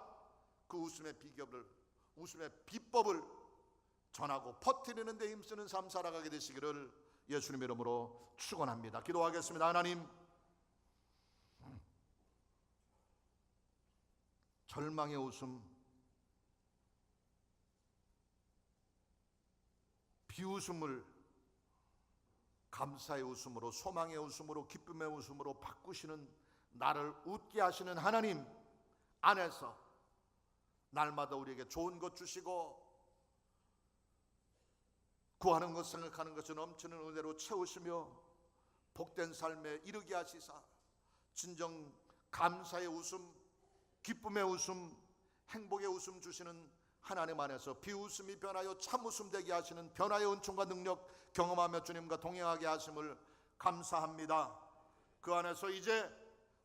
그 웃음의 비결을, 웃음의 비법을 전하고 퍼뜨리는 데 힘쓰는 삶 살아가게 되시기를 예수님 이름으로 축원합니다. 기도하겠습니다. 하나님, 절망의 웃음, 비웃음을 감사의 웃음으로, 소망의 웃음으로, 기쁨의 웃음으로 바꾸시는, 나를 웃게 하시는 하나님 안에서 날마다 우리에게 좋은 것 주시고, 구하는 것 생각하는 것을 넘치는 은혜로 채우시며 복된 삶에 이르게 하시사 진정 감사의 웃음, 기쁨의 웃음, 행복의 웃음 주시는 하나님 안에서 비웃음이 변하여 참웃음 되게 하시는 변화의 은총과 능력 경험하며 주님과 동행하게 하심을 감사합니다. 그 안에서 이제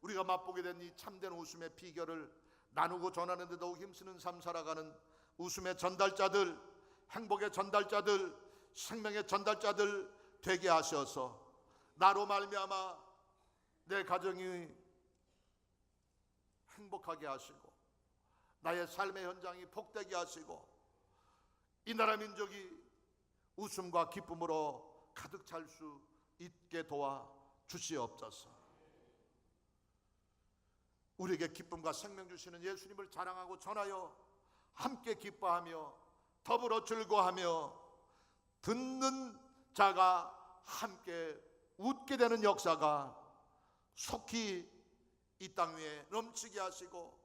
우리가 맛보게 된 이 참된 웃음의 비결을 나누고 전하는 데 더욱 힘쓰는 삶 살아가는 웃음의 전달자들, 행복의 전달자들, 생명의 전달자들 되게 하셔서 나로 말미암아 내 가정이 행복하게 하시고, 나의 삶의 현장이 복되게 하시고, 이 나라 민족이 웃음과 기쁨으로 가득 찰 수 있게 도와 주시옵소서. 우리에게 기쁨과 생명 주시는 예수님을 자랑하고 전하여 함께 기뻐하며 더불어 즐거워하며 듣는 자가 함께 웃게 되는 역사가 속히 이 땅 위에 넘치게 하시고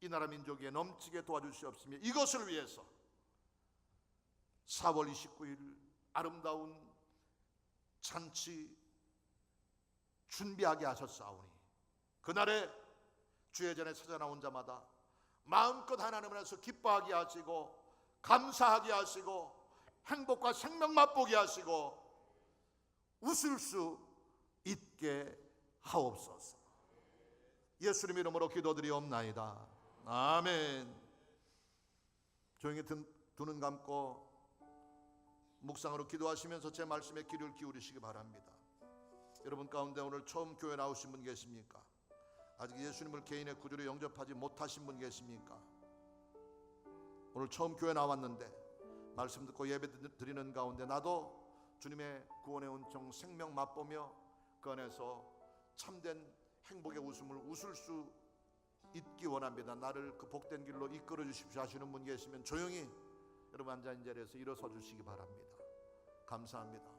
이 나라 민족에 넘치게 도와주시옵시며, 이것을 위해서 4월 29일 아름다운 잔치 준비하게 하셨사오니 그날에 주의 전에 찾아나온 자마다 마음껏 하나님 안에서 기뻐하게 하시고 감사하게 하시고 행복과 생명 맛보게 하시고 웃을 수 있게 하옵소서. 예수님 이름으로 기도드리옵나이다. 아멘. 조용히 두 눈 감고 묵상으로 기도하시면서 제 말씀에 귀를 기울이시기 바랍니다. 여러분 가운데 오늘 처음 교회 나오신 분 계십니까? 아직 예수님을 개인의 구주로 영접하지 못하신 분 계십니까? 오늘 처음 교회 나왔는데 말씀 듣고 예배 드리는 가운데 나도 주님의 구원의 은총 생명 맛보며 그 안에서 참된 행복의 웃음을 웃을 수 있기 원합니다. 나를 그 복된 길로 이끌어 주십시오 하시는 분 계시면 조용히 여러분 앉아있는 자리에서 일어서 주시기 바랍니다. 감사합니다.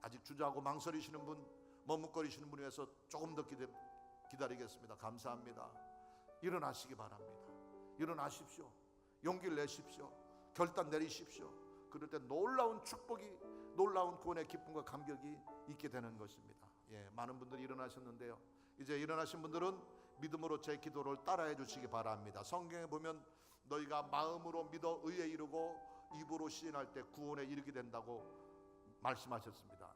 아직 주저하고 망설이시는 분, 머뭇거리시는 분 위해서 조금 더 기다리겠습니다. 감사합니다. 일어나시기 바랍니다. 일어나십시오. 용기를 내십시오. 결단 내리십시오. 그럴 때 놀라운 축복이, 놀라운 구원의 기쁨과 감격이 있게 되는 것입니다. 많은 분들이 일어나셨는데요, 이제 일어나신 분들은 믿음으로 제 기도를 따라해 주시기 바랍니다. 성경에 보면 너희가 마음으로 믿어 의에 이르고 입으로 시인할 때 구원에 이르게 된다고 말씀하셨습니다.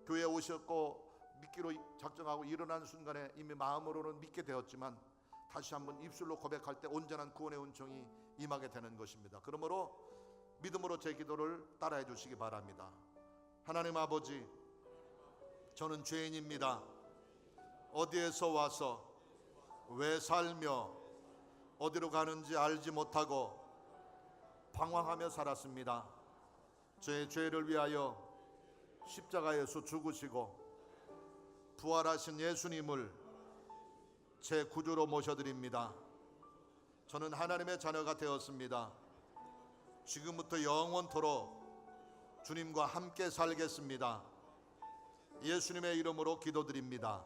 교회에 오셨고 믿기로 작정하고 일어난 순간에 이미 마음으로는 믿게 되었지만 다시 한번 입술로 고백할 때 온전한 구원의 은총이 임하게 되는 것입니다. 그러므로 믿음으로 제 기도를 따라해 주시기 바랍니다. 하나님 아버지, 저는 죄인입니다. 어디에서 와서 왜 살며 어디로 가는지 알지 못하고 방황하며 살았습니다. 제 죄를 위하여 십자가에서 죽으시고 부활하신 예수님을 제 구주로 모셔드립니다. 저는 하나님의 자녀가 되었습니다. 지금부터 영원토록 주님과 함께 살겠습니다. 예수님의 이름으로 기도드립니다.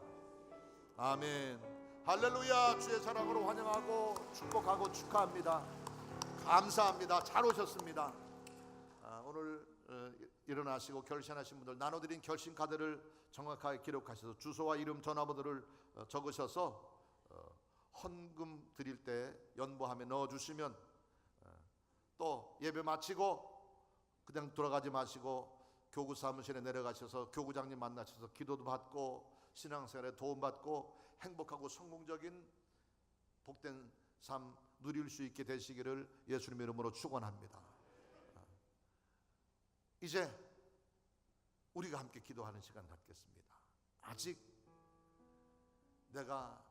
아멘. 할렐루야. 주의 사랑으로 환영하고 축복하고 축하합니다. 감사합니다. 잘 오셨습니다. 오늘 일어나시고 결심하신 분들 나눠드린 결심 카드를 정확하게 기록하셔서 주소와 이름 전화번호를 적으셔서 헌금 드릴 때 연보함에 넣어주시면 또 예배 마치고 그냥 돌아가지 마시고 교구 사무실에 내려가셔서 교구장님 만나셔서 기도도 받고 신앙생활에 도움받고 행복하고 성공적인 복된 삶 누릴 수 있게 되시기를 예수님의 이름으로 축원합니다. 이제 우리가 함께 기도하는 시간 갖겠습니다. 아직 내가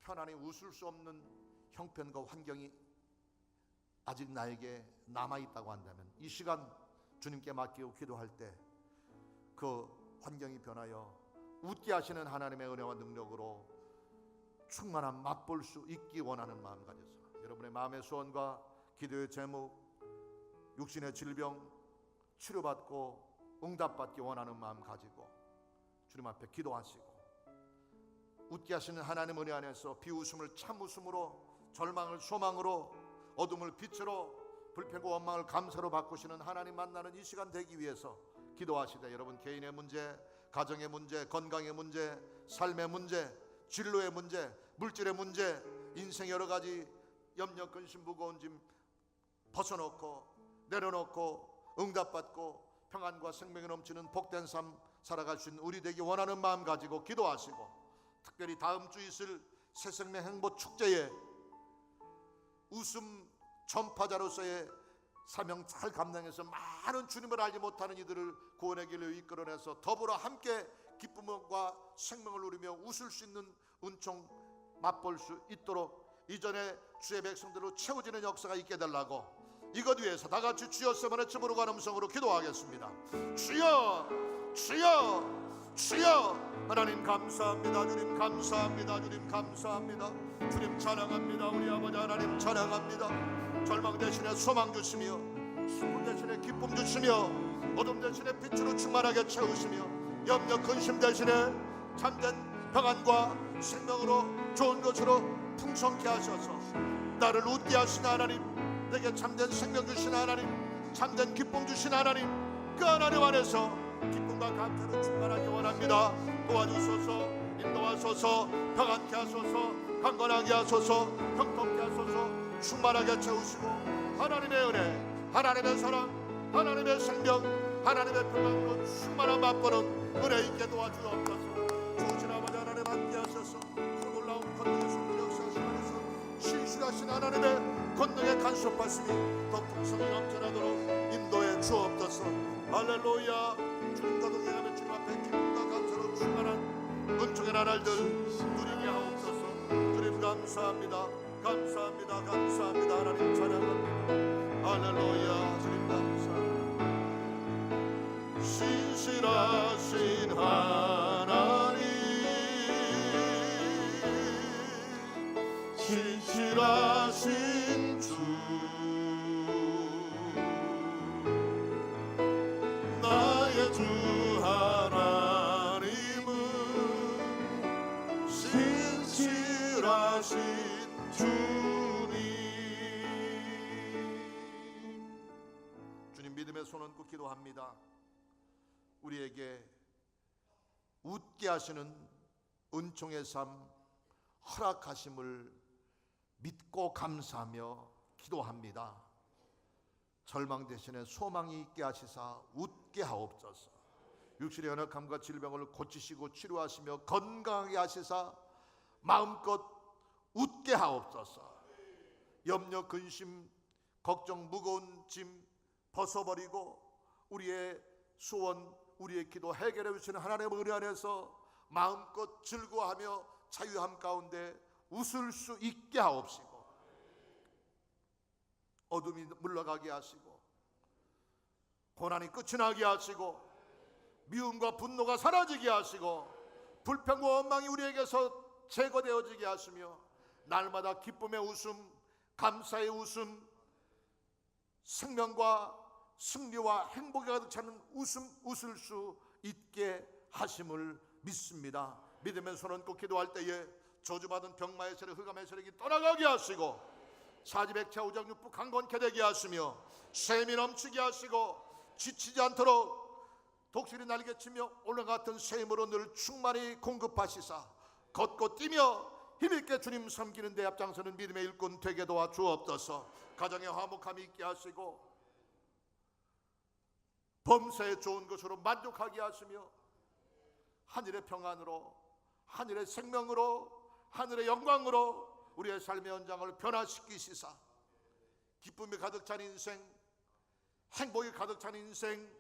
편안히 웃을 수 없는 형편과 환경이 아직 나에게 남아있다고 한다면 이 시간 주님께 맡기고 기도할 때 그 환경이 변하여 웃게 하시는 하나님의 은혜와 능력으로 충만한 맛볼 수 있기 원하는 마음 가져서 여러분의 마음의 소원과 기도의 제목, 육신의 질병 치료받고 응답받기 원하는 마음 가지고 주님 앞에 기도하시고 웃게 하시는 하나님 은혜 안에서 비웃음을 참웃음으로, 절망을 소망으로, 어둠을 빛으로, 불평과 원망을 감사로 바꾸시는 하나님 만나는 이 시간 되기 위해서 기도하시되 여러분 개인의 문제, 가정의 문제, 건강의 문제, 삶의 문제, 진로의 문제, 물질의 문제, 인생 여러 가지 염려, 근심, 무거운 짐 벗어놓고 내려놓고 응답받고 평안과 생명이 넘치는 복된 삶 살아갈 수 있는 우리 되기 원하는 마음 가지고 기도하시고, 특별히 다음 주 있을 새생명 행복 축제에 웃음 전파자로서의 사명 잘 감당해서 많은 주님을 알지 못하는 이들을 구원의 길로 이끌어내서 더불어 함께 기쁨과 생명을 누리며 웃을 수 있는 은총 맛볼 수 있도록 이전에 주의 백성들로 채워지는 역사가 있게 되려고 이것 위해서 다 같이 주여 세 번의 춤으로 가는 음성으로 기도하겠습니다. 주여, 주여, 주여. 하나님 감사합니다. 주님 감사합니다. 주님 감사합니다. 주님 찬양합니다. 우리 아버지 하나님 찬양합니다. 절망 대신에 소망 주시며 슬픔 대신에 기쁨 주시며 어둠 대신에 빛으로 충만하게 채우시며 염려 근심 대신에 참된 평안과 생명으로 좋은 것으로 풍성케 하셔서 나를 웃게 하신 하나님, 내게 참된 생명 주신 하나님, 참된 기쁨 주신 하나님, 그 하나님 안에서 기쁨과 감사로 충만하기 원합니다. 도와주소서, 인도하소서, 평안케 하소서, 강건하게 하소서, 형통케 하소서, 충만하게 채우시고 하나님의 은혜, 하나님의 사랑, 하나님의 생명, 하나님의 평강으로 충만한 맛보는 은혜 있게 도와주옵소서. 좋으신 아버지 하나님 함께 하셔서 그 놀라운 권능의 손을 역사하시면서 신실하신 하나님의 권능의 간섭 말씀이 더 풍성히 넘쳐나도록 인도해 주옵소서. 할렐루야. 주님과 동행하며 주님 앞에 기쁨과 감사로 충만한 은총의 나날들 누리게 하옵소서. 주님 감사합니다. 감사합니다. 감사합니다. 하나님 찬양합니다. 할렐루야. 주님 감사합니다. 신실하신 하나님, 신실하신 주, 나의 주 하나님은 신실하신 주님, 믿음의 손 얹고 기도합니다. 우리에게 웃게 하시는 은총의 삶 허락하심을 믿고 감사하며 기도합니다. 절망 대신에 소망이 있게 하시사 웃게 하옵소서. 육신의 연약함과 질병을 고치시고 치료하시며 건강하게 하시사 마음껏 웃게 하옵소서. 염려, 근심, 걱정, 무거운 짐 벗어버리고 우리의 소원, 우리의 기도 해결해 주시는 하나님의 은혜 안에서 마음껏 즐거워하며 자유함 가운데 웃을 수 있게 하옵시고, 어둠이 물러가게 하시고 고난이 끝이 나게 하시고 미움과 분노가 사라지게 하시고 불평과 원망이 우리에게서 제거되어지게 하시며 날마다 기쁨의 웃음, 감사의 웃음, 생명과 승리와 행복에 가득 차는 웃음 웃을 수 있게 하심을 믿습니다. 믿음의 손 얹고 기도할 때에 저주받은 병마의 세력, 흑암의 세력이 떠나가게 하시고 사지백차 우정육부 강건케 되게 하시며 샘이 넘치게 하시고 지치지 않도록 독수리 날개치며 오늘 같은 샘으로 늘 충만히 공급하시사 걷고 뛰며 힘있게 주님 섬기는 데 앞장서는 믿음의 일꾼 되게 도와주옵소서. 가정의 화목함이 있게 하시고 범사에 좋은 것으로 만족하게 하시며 하늘의 평안으로, 하늘의 생명으로, 하늘의 영광으로 우리의 삶의 현장을 변화시키시사 기쁨이 가득 찬 인생, 행복이 가득 찬 인생,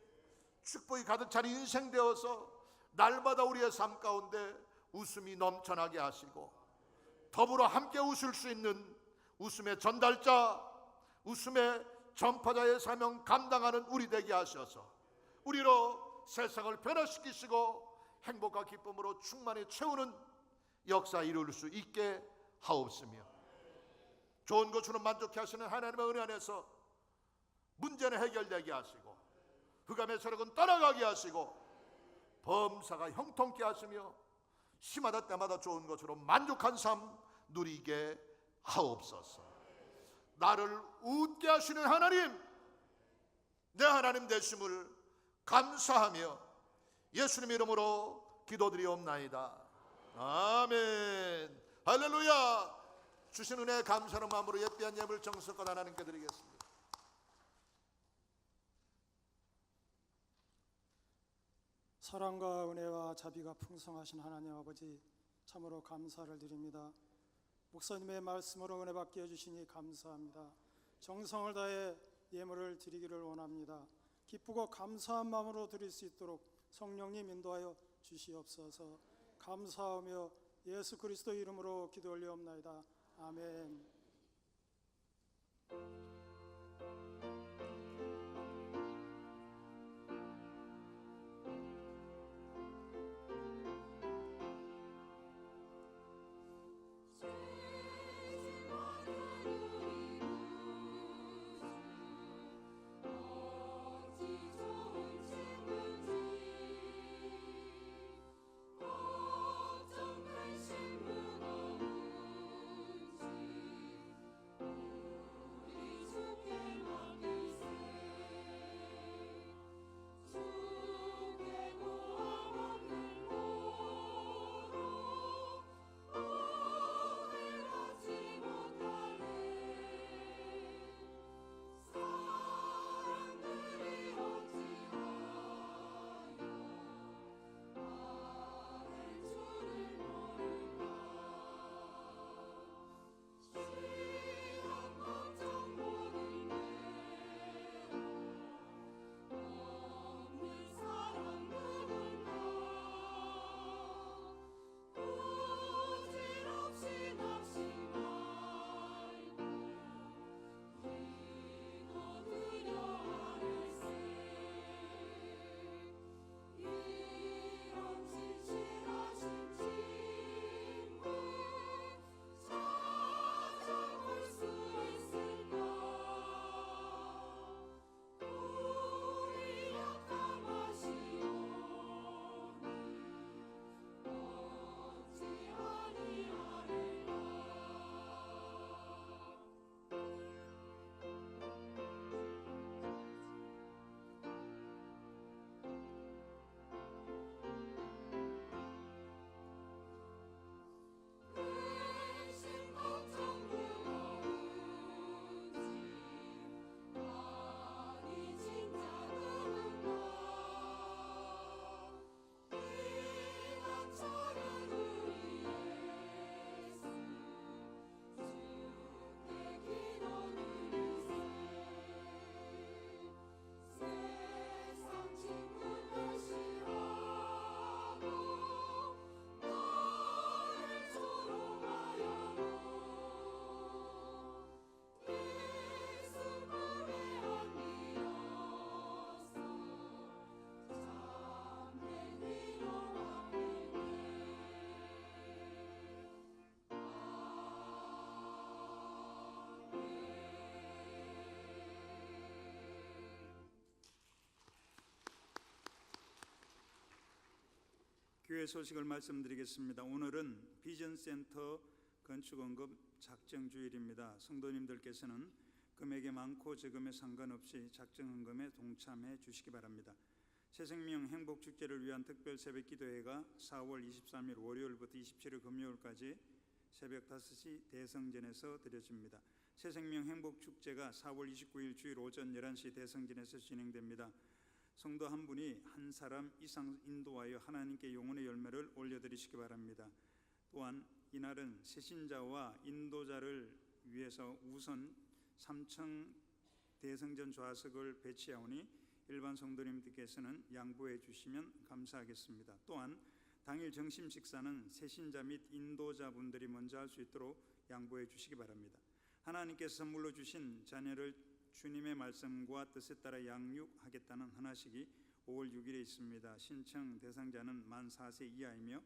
축복이 가득 찬 인생 되어서 날마다 우리의 삶 가운데 웃음이 넘쳐나게 하시고 더불어 함께 웃을 수 있는 웃음의 전달자, 웃음의 전파자의 사명 감당하는 우리 되게 하셔서 우리로 세상을 변화시키시고 행복과 기쁨으로 충만히 채우는 역사 이룰 수 있게 하옵시며 좋은 것으로 만족해 하시는 하나님의 은혜 안에서 문제는 해결되게 하시고 흑암의 세력은 떠나가게 하시고 범사가 형통케 하시며 시마다 때마다 좋은 것으로 만족한 삶 누리게 하옵소서. 나를 웃게 하시는 하나님, 내 하나님 되심을 감사하며 예수님 이름으로 기도드리옵나이다. 아멘. 할렐루야. 주신 은혜 감사하는 마음으로 예비한 예물 정성껏 하나님께 드리겠습니다. 사랑과 은혜와 자비가 풍성하신 하나님 아버지, 참으로 감사를 드립니다. 목사님의 말씀으로 은혜 받게 해주시니 감사합니다. 정성을 다해 예물을 드리기를 원합니다. 기쁘고 감사한 마음으로 드릴 수 있도록 성령님 인도하여 주시옵소서. 감사하며 예수 그리스도 이름으로 기도 올리옵나이다. 아멘. 교회 소식을 말씀드리겠습니다. 오늘은 비전센터 건축원금 작정주일입니다. 성도님들께서는 금액이 많고 적음에 상관없이 작정헌금에 동참해 주시기 바랍니다. 새생명 행복축제를 위한 특별 새벽기도회가 4월 23일 월요일부터 27일 금요일까지 새벽 5시 대성전에서 드려집니다. 새생명 행복축제가 4월 29일 주일 오전 11시 대성전에서 진행됩니다. 성도 한 분이 한 사람 이상 인도하여 하나님께 영혼의 열매를 올려드리시기 바랍니다. 또한 이날은 새신자와 인도자를 위해서 우선 3층 대성전 좌석을 배치하오니 일반 성도님들께서는 양보해 주시면 감사하겠습니다. 또한 당일 점심 식사는 새신자 및 인도자분들이 먼저 할 수 있도록 양보해 주시기 바랍니다. 하나님께서 선물로 주신 자녀를 주님의 말씀과 뜻에 따라 양육하겠다는 헌화식이 5월 6일에 있습니다. 신청 대상자는 만 4세 이하이며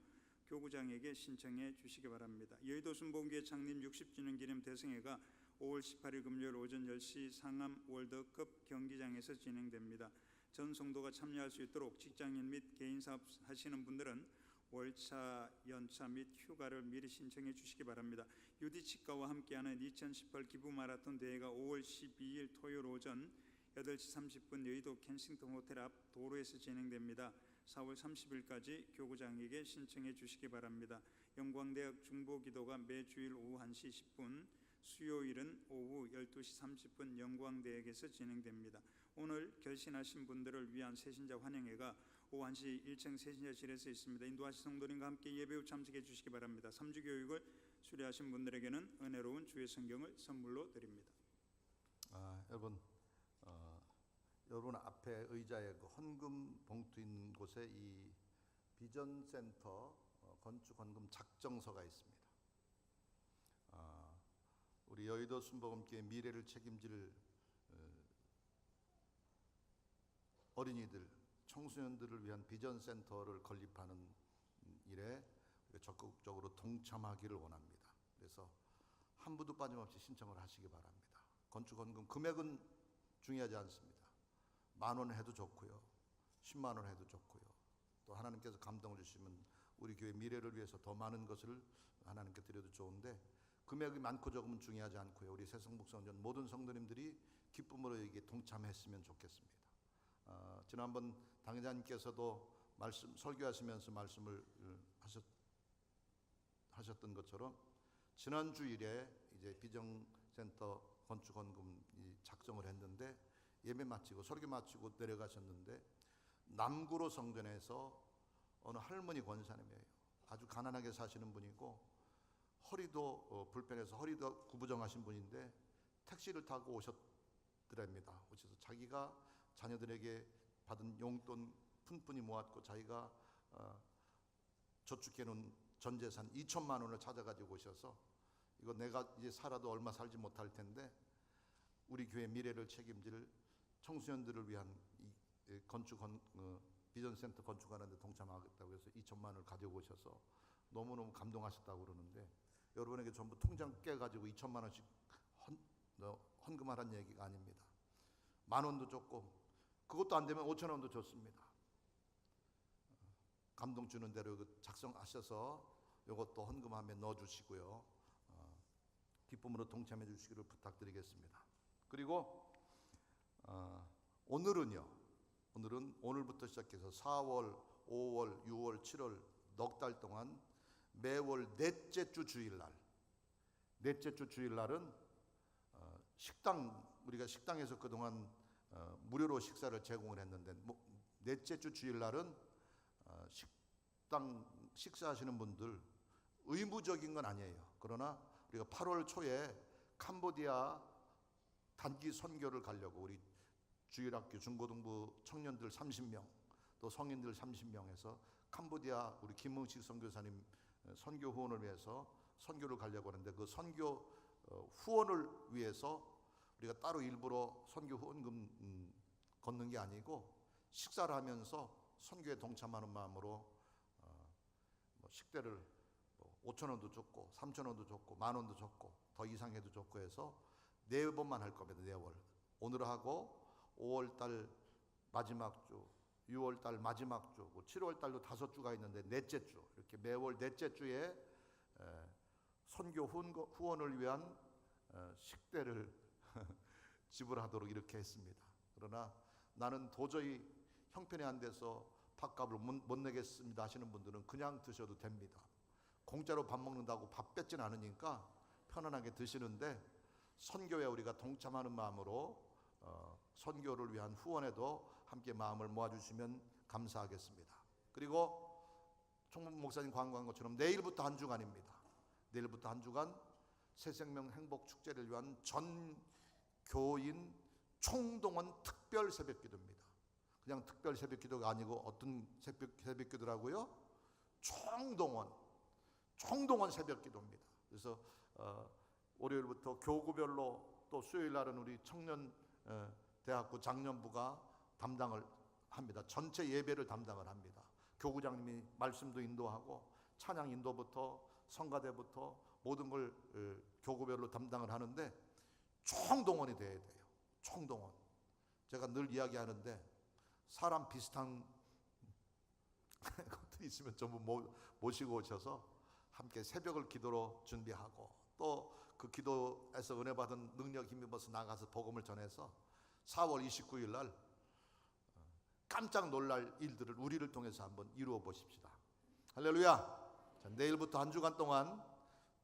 교구장에게 신청해 주시기 바랍니다. 여의도 순복음교회 창립 60주년 기념 대성회가 5월 18일 금요일 오전 10시 상암 월드컵 경기장에서 진행됩니다. 전 성도가 참여할 수 있도록 직장인 및 개인사업 하시는 분들은 월차, 연차 및 휴가를 미리 신청해 주시기 바랍니다. 유디치과와 함께하는 2018 기부 마라톤 대회가 5월 12일 토요일 오전 8시 30분 여의도 켄싱턴 호텔 앞 도로에서 진행됩니다. 4월 30일까지 교구장에게 신청해 주시기 바랍니다. 영광대학 중보기도가 매주일 오후 1시 10분, 수요일은 오후 12시 30분 영광대학에서 진행됩니다. 오늘 결신하신 분들을 위한 새신자 환영회가 오후 1시 1층 새신자실에서 있습니다. 인도하신 성도님과 함께 예배 후 참석해 주시기 바랍니다. 3주 교육을 수료하신 분들에게는 은혜로운 주의 성경을 선물로 드립니다. 여러분, 여러분 앞에 의자에 그 헌금 봉투 있는 곳에 이 비전센터 건축 헌금 작정서가 있습니다. 우리 여의도 순복음교회 미래를 책임질 어린이들, 청소년들을 위한 비전센터를 건립하는 일에 적극적으로 동참하기를 원합니다. 그래서 한 분도 빠짐없이 신청을 하시기 바랍니다. 건축 헌금 금액은 중요하지 않습니다. 10,000원 해도 좋고요, 10만 원 해도 좋고요. 또 하나님께서 감동을 주시면 우리 교회 미래를 위해서 더 많은 것을 하나님께 드려도 좋은데 금액이 많고 적으면 중요하지 않고요. 우리 새성복성전 모든 성도님들이 기쁨으로 여기에 동참했으면 좋겠습니다. 지난번 당회장님께서도 설교하시면서 말씀을 하셨던 것처럼 지난 주일에 이제 비전센터 건축 헌금이 작성을 했는데 예배 마치고 설교 마치고 내려가셨는데 남구로 성전에서 어느 할머니 권사님이에요. 아주 가난하게 사시는 분이고 허리도 불편해서 허리도 구부정하신 분인데 택시를 타고 오셨더랍니다. 오셔서 자기가 자녀들에게 받은 용돈 푼푼히 모았고 자기가 저축해 놓은 전 재산 2천만 원을 찾아가지고 오셔서 이거 내가 이제 살아도 얼마 살지 못할 텐데 우리 교회 미래를 책임질 청소년들을 위한 이 비전센터 건축하는 데 동참하겠다고 해서 2천만 원을 가지고 오셔서 너무너무 감동하셨다고 그러는데 여러분에게 전부 통장 깨가지고 2천만 원씩 헌금하라는 얘기가 아닙니다. 10,000원도 줬고 그것도 안 되면 5,000원도 줬습니다. 감동 주는 대로 작성하셔서 이것도 헌금함에 넣어주시고요. 기쁨으로 동참해 주시기를 부탁드리겠습니다. 그리고 오늘은 오늘부터 시작해서 4월, 5월, 6월, 7월 넉 달 동안 매월 넷째 주 주일날은 우리가 식당에서 그동안 무료로 식사를 제공을 했는데 넷째 주 주일날은 식당 식사하시는 분들 의무적인 건 아니에요. 그러나 우리가 8월 초에 캄보디아 단기 선교를 가려고 우리 주일학교 중고등부 청년들 30명 또 성인들 30명에서 캄보디아 우리 김흥식 선교사님 선교 후원을 위해서 선교를 가려고 하는데 그 선교 후원을 위해서 우리가 따로 일부러 선교 후원금 걷는 게 아니고 식사를 하면서 선교에 동참하는 마음으로 식대를 5,000원도 줬고 3,000원도 줬고 10,000원도 줬고 더 이상해도 줬고 해서 4번만 할 겁니다. 4월. 오늘 하고 5월달 마지막 주, 6월달 마지막 주, 7월달도 5주가 있는데 넷째 주 이렇게 매월 넷째 주에 선교 후원을 위한 식대를 지불하도록 이렇게 했습니다. 그러나 나는 도저히 형편이 안 돼서 밥값을 못 내겠습니다 하시는 분들은 그냥 드셔도 됩니다. 공짜로 밥 먹는다고 밥 뺏진 않으니까 편안하게 드시는데 선교에 우리가 동참하는 마음으로 선교를 위한 후원에도 함께 마음을 모아주시면 감사하겠습니다. 그리고 총무 목사님 광고한 것처럼 내일부터 한 주간입니다. 내일부터 한 주간 새생명 행복 축제를 위한 전 교인 총동원 특별 새벽기도입니다. 그냥 특별 새벽기도가 아니고 어떤 새벽기도라고요? 총동원 새벽기도입니다. 그래서 월요일부터 교구별로 또 수요일 날은 우리 청년 대학부 장년부가 담당을 합니다. 전체 예배를 담당을 합니다. 교구장님이 말씀도 인도하고 찬양 인도부터 성가대부터 모든 걸 교구별로 담당을 하는데 총동원이 돼야 돼요. 총동원. 제가 늘 이야기하는데 사람 비슷한 것들이 있으면 전부 모시고 오셔서 함께 새벽을 기도로 준비하고 또 그 기도에서 은혜 받은 능력 힘입어서 나가서 복음을 전해서 4월 29일 날 깜짝 놀랄 일들을 우리를 통해서 한번 이루어 보십시다. 할렐루야. 자, 내일부터 한 주간 동안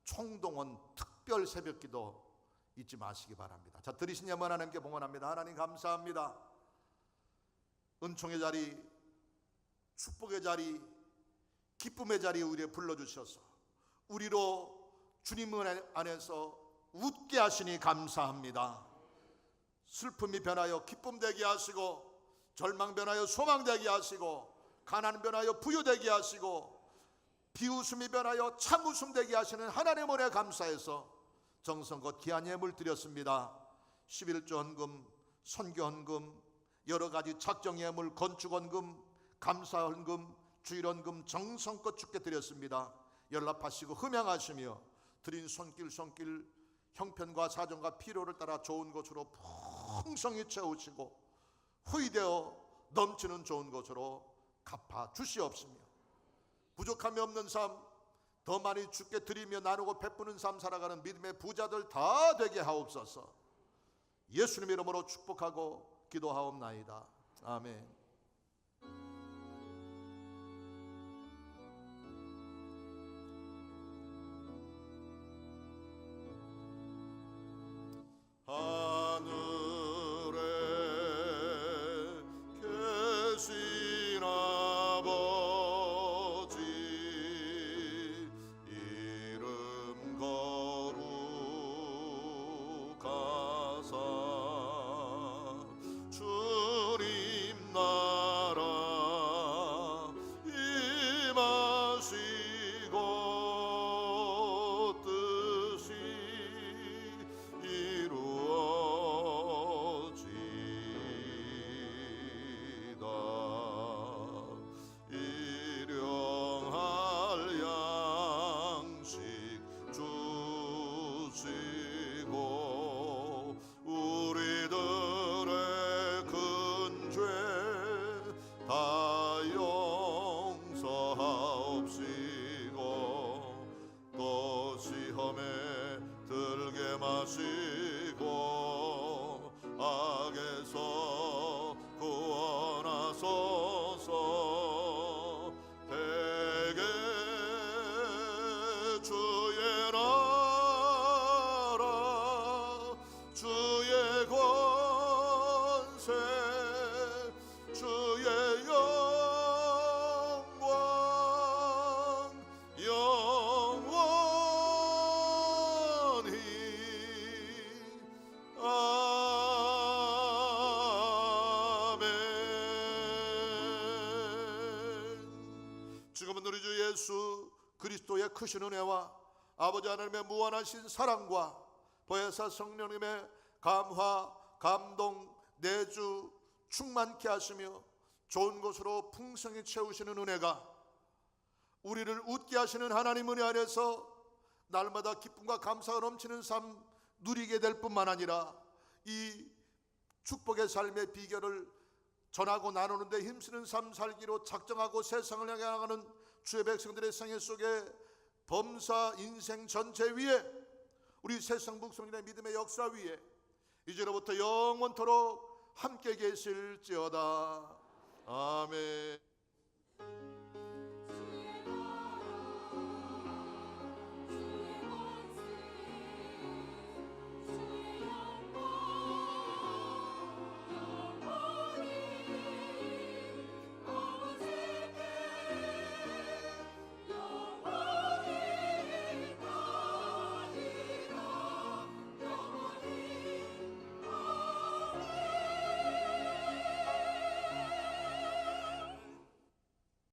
총동원 특별 새벽기도 잊지 마시기 바랍니다. 자, 들으신 예만 하나님께 봉헌합니다. 하나님 감사합니다. 은총의 자리, 축복의 자리, 기쁨의 자리에 우리에 불러주셔서 우리로 주님 안에서 웃게 하시니 감사합니다. 슬픔이 변하여 기쁨 되게 하시고 절망 변하여 소망 되게 하시고 가난 변하여 부유 되게 하시고 비웃음이 변하여 참웃음 되게 하시는 하나님 은혜 감사해서 정성껏 귀한 예물 드렸습니다. 11조 헌금, 선교 헌금, 여러 가지 작정 예물, 건축 헌금, 감사 헌금, 주일 헌금 정성껏 주께 드렸습니다. 연락하시고 흠양하시며 드린 손길 형편과 사정과 필요를 따라 좋은 곳으로 풍성히 채우시고 후이되어 넘치는 좋은 것으로 갚아 주시옵시며 부족함이 없는 삶, 더 많이 주께 드리며 나누고 베푸는 삶 살아가는 믿음의 부자들 다 되게 하옵소서. 예수님 이름으로 축복하고 기도하옵나이다. 아멘. 하늘에 계신 아버지 이름 거룩하사 주님 나라 임하시고 뜻이 일용할 양식 주시고 우리들의 큰 죄 다 용서하옵시고 또 시험에 들게 마시고 악에서 구원하소서. 대개 주의 나라 주의 권세 주의 영광 영원히 아멘. 지금은 우리 주 예수 그리스도의 크신 은혜와 아버지 하나님의 무한하신 사랑과 보혜사 성령님의 감화 감동 내주 충만케 하시며 좋은 것으로 풍성히 채우시는 은혜가 우리를 웃게 하시는 하나님 은혜 안에서 날마다 기쁨과 감사가 넘치는 삶 누리게 될 뿐만 아니라 이 축복의 삶의 비결을 전하고 나누는데 힘쓰는 삶 살기로 작정하고 세상을 향해 나가는 주의 백성들의 생애 속에 범사 인생 전체 위에 우리 세상 북성인의 믿음의 역사 위에 이제로부터 영원토록 함께 계실지어다.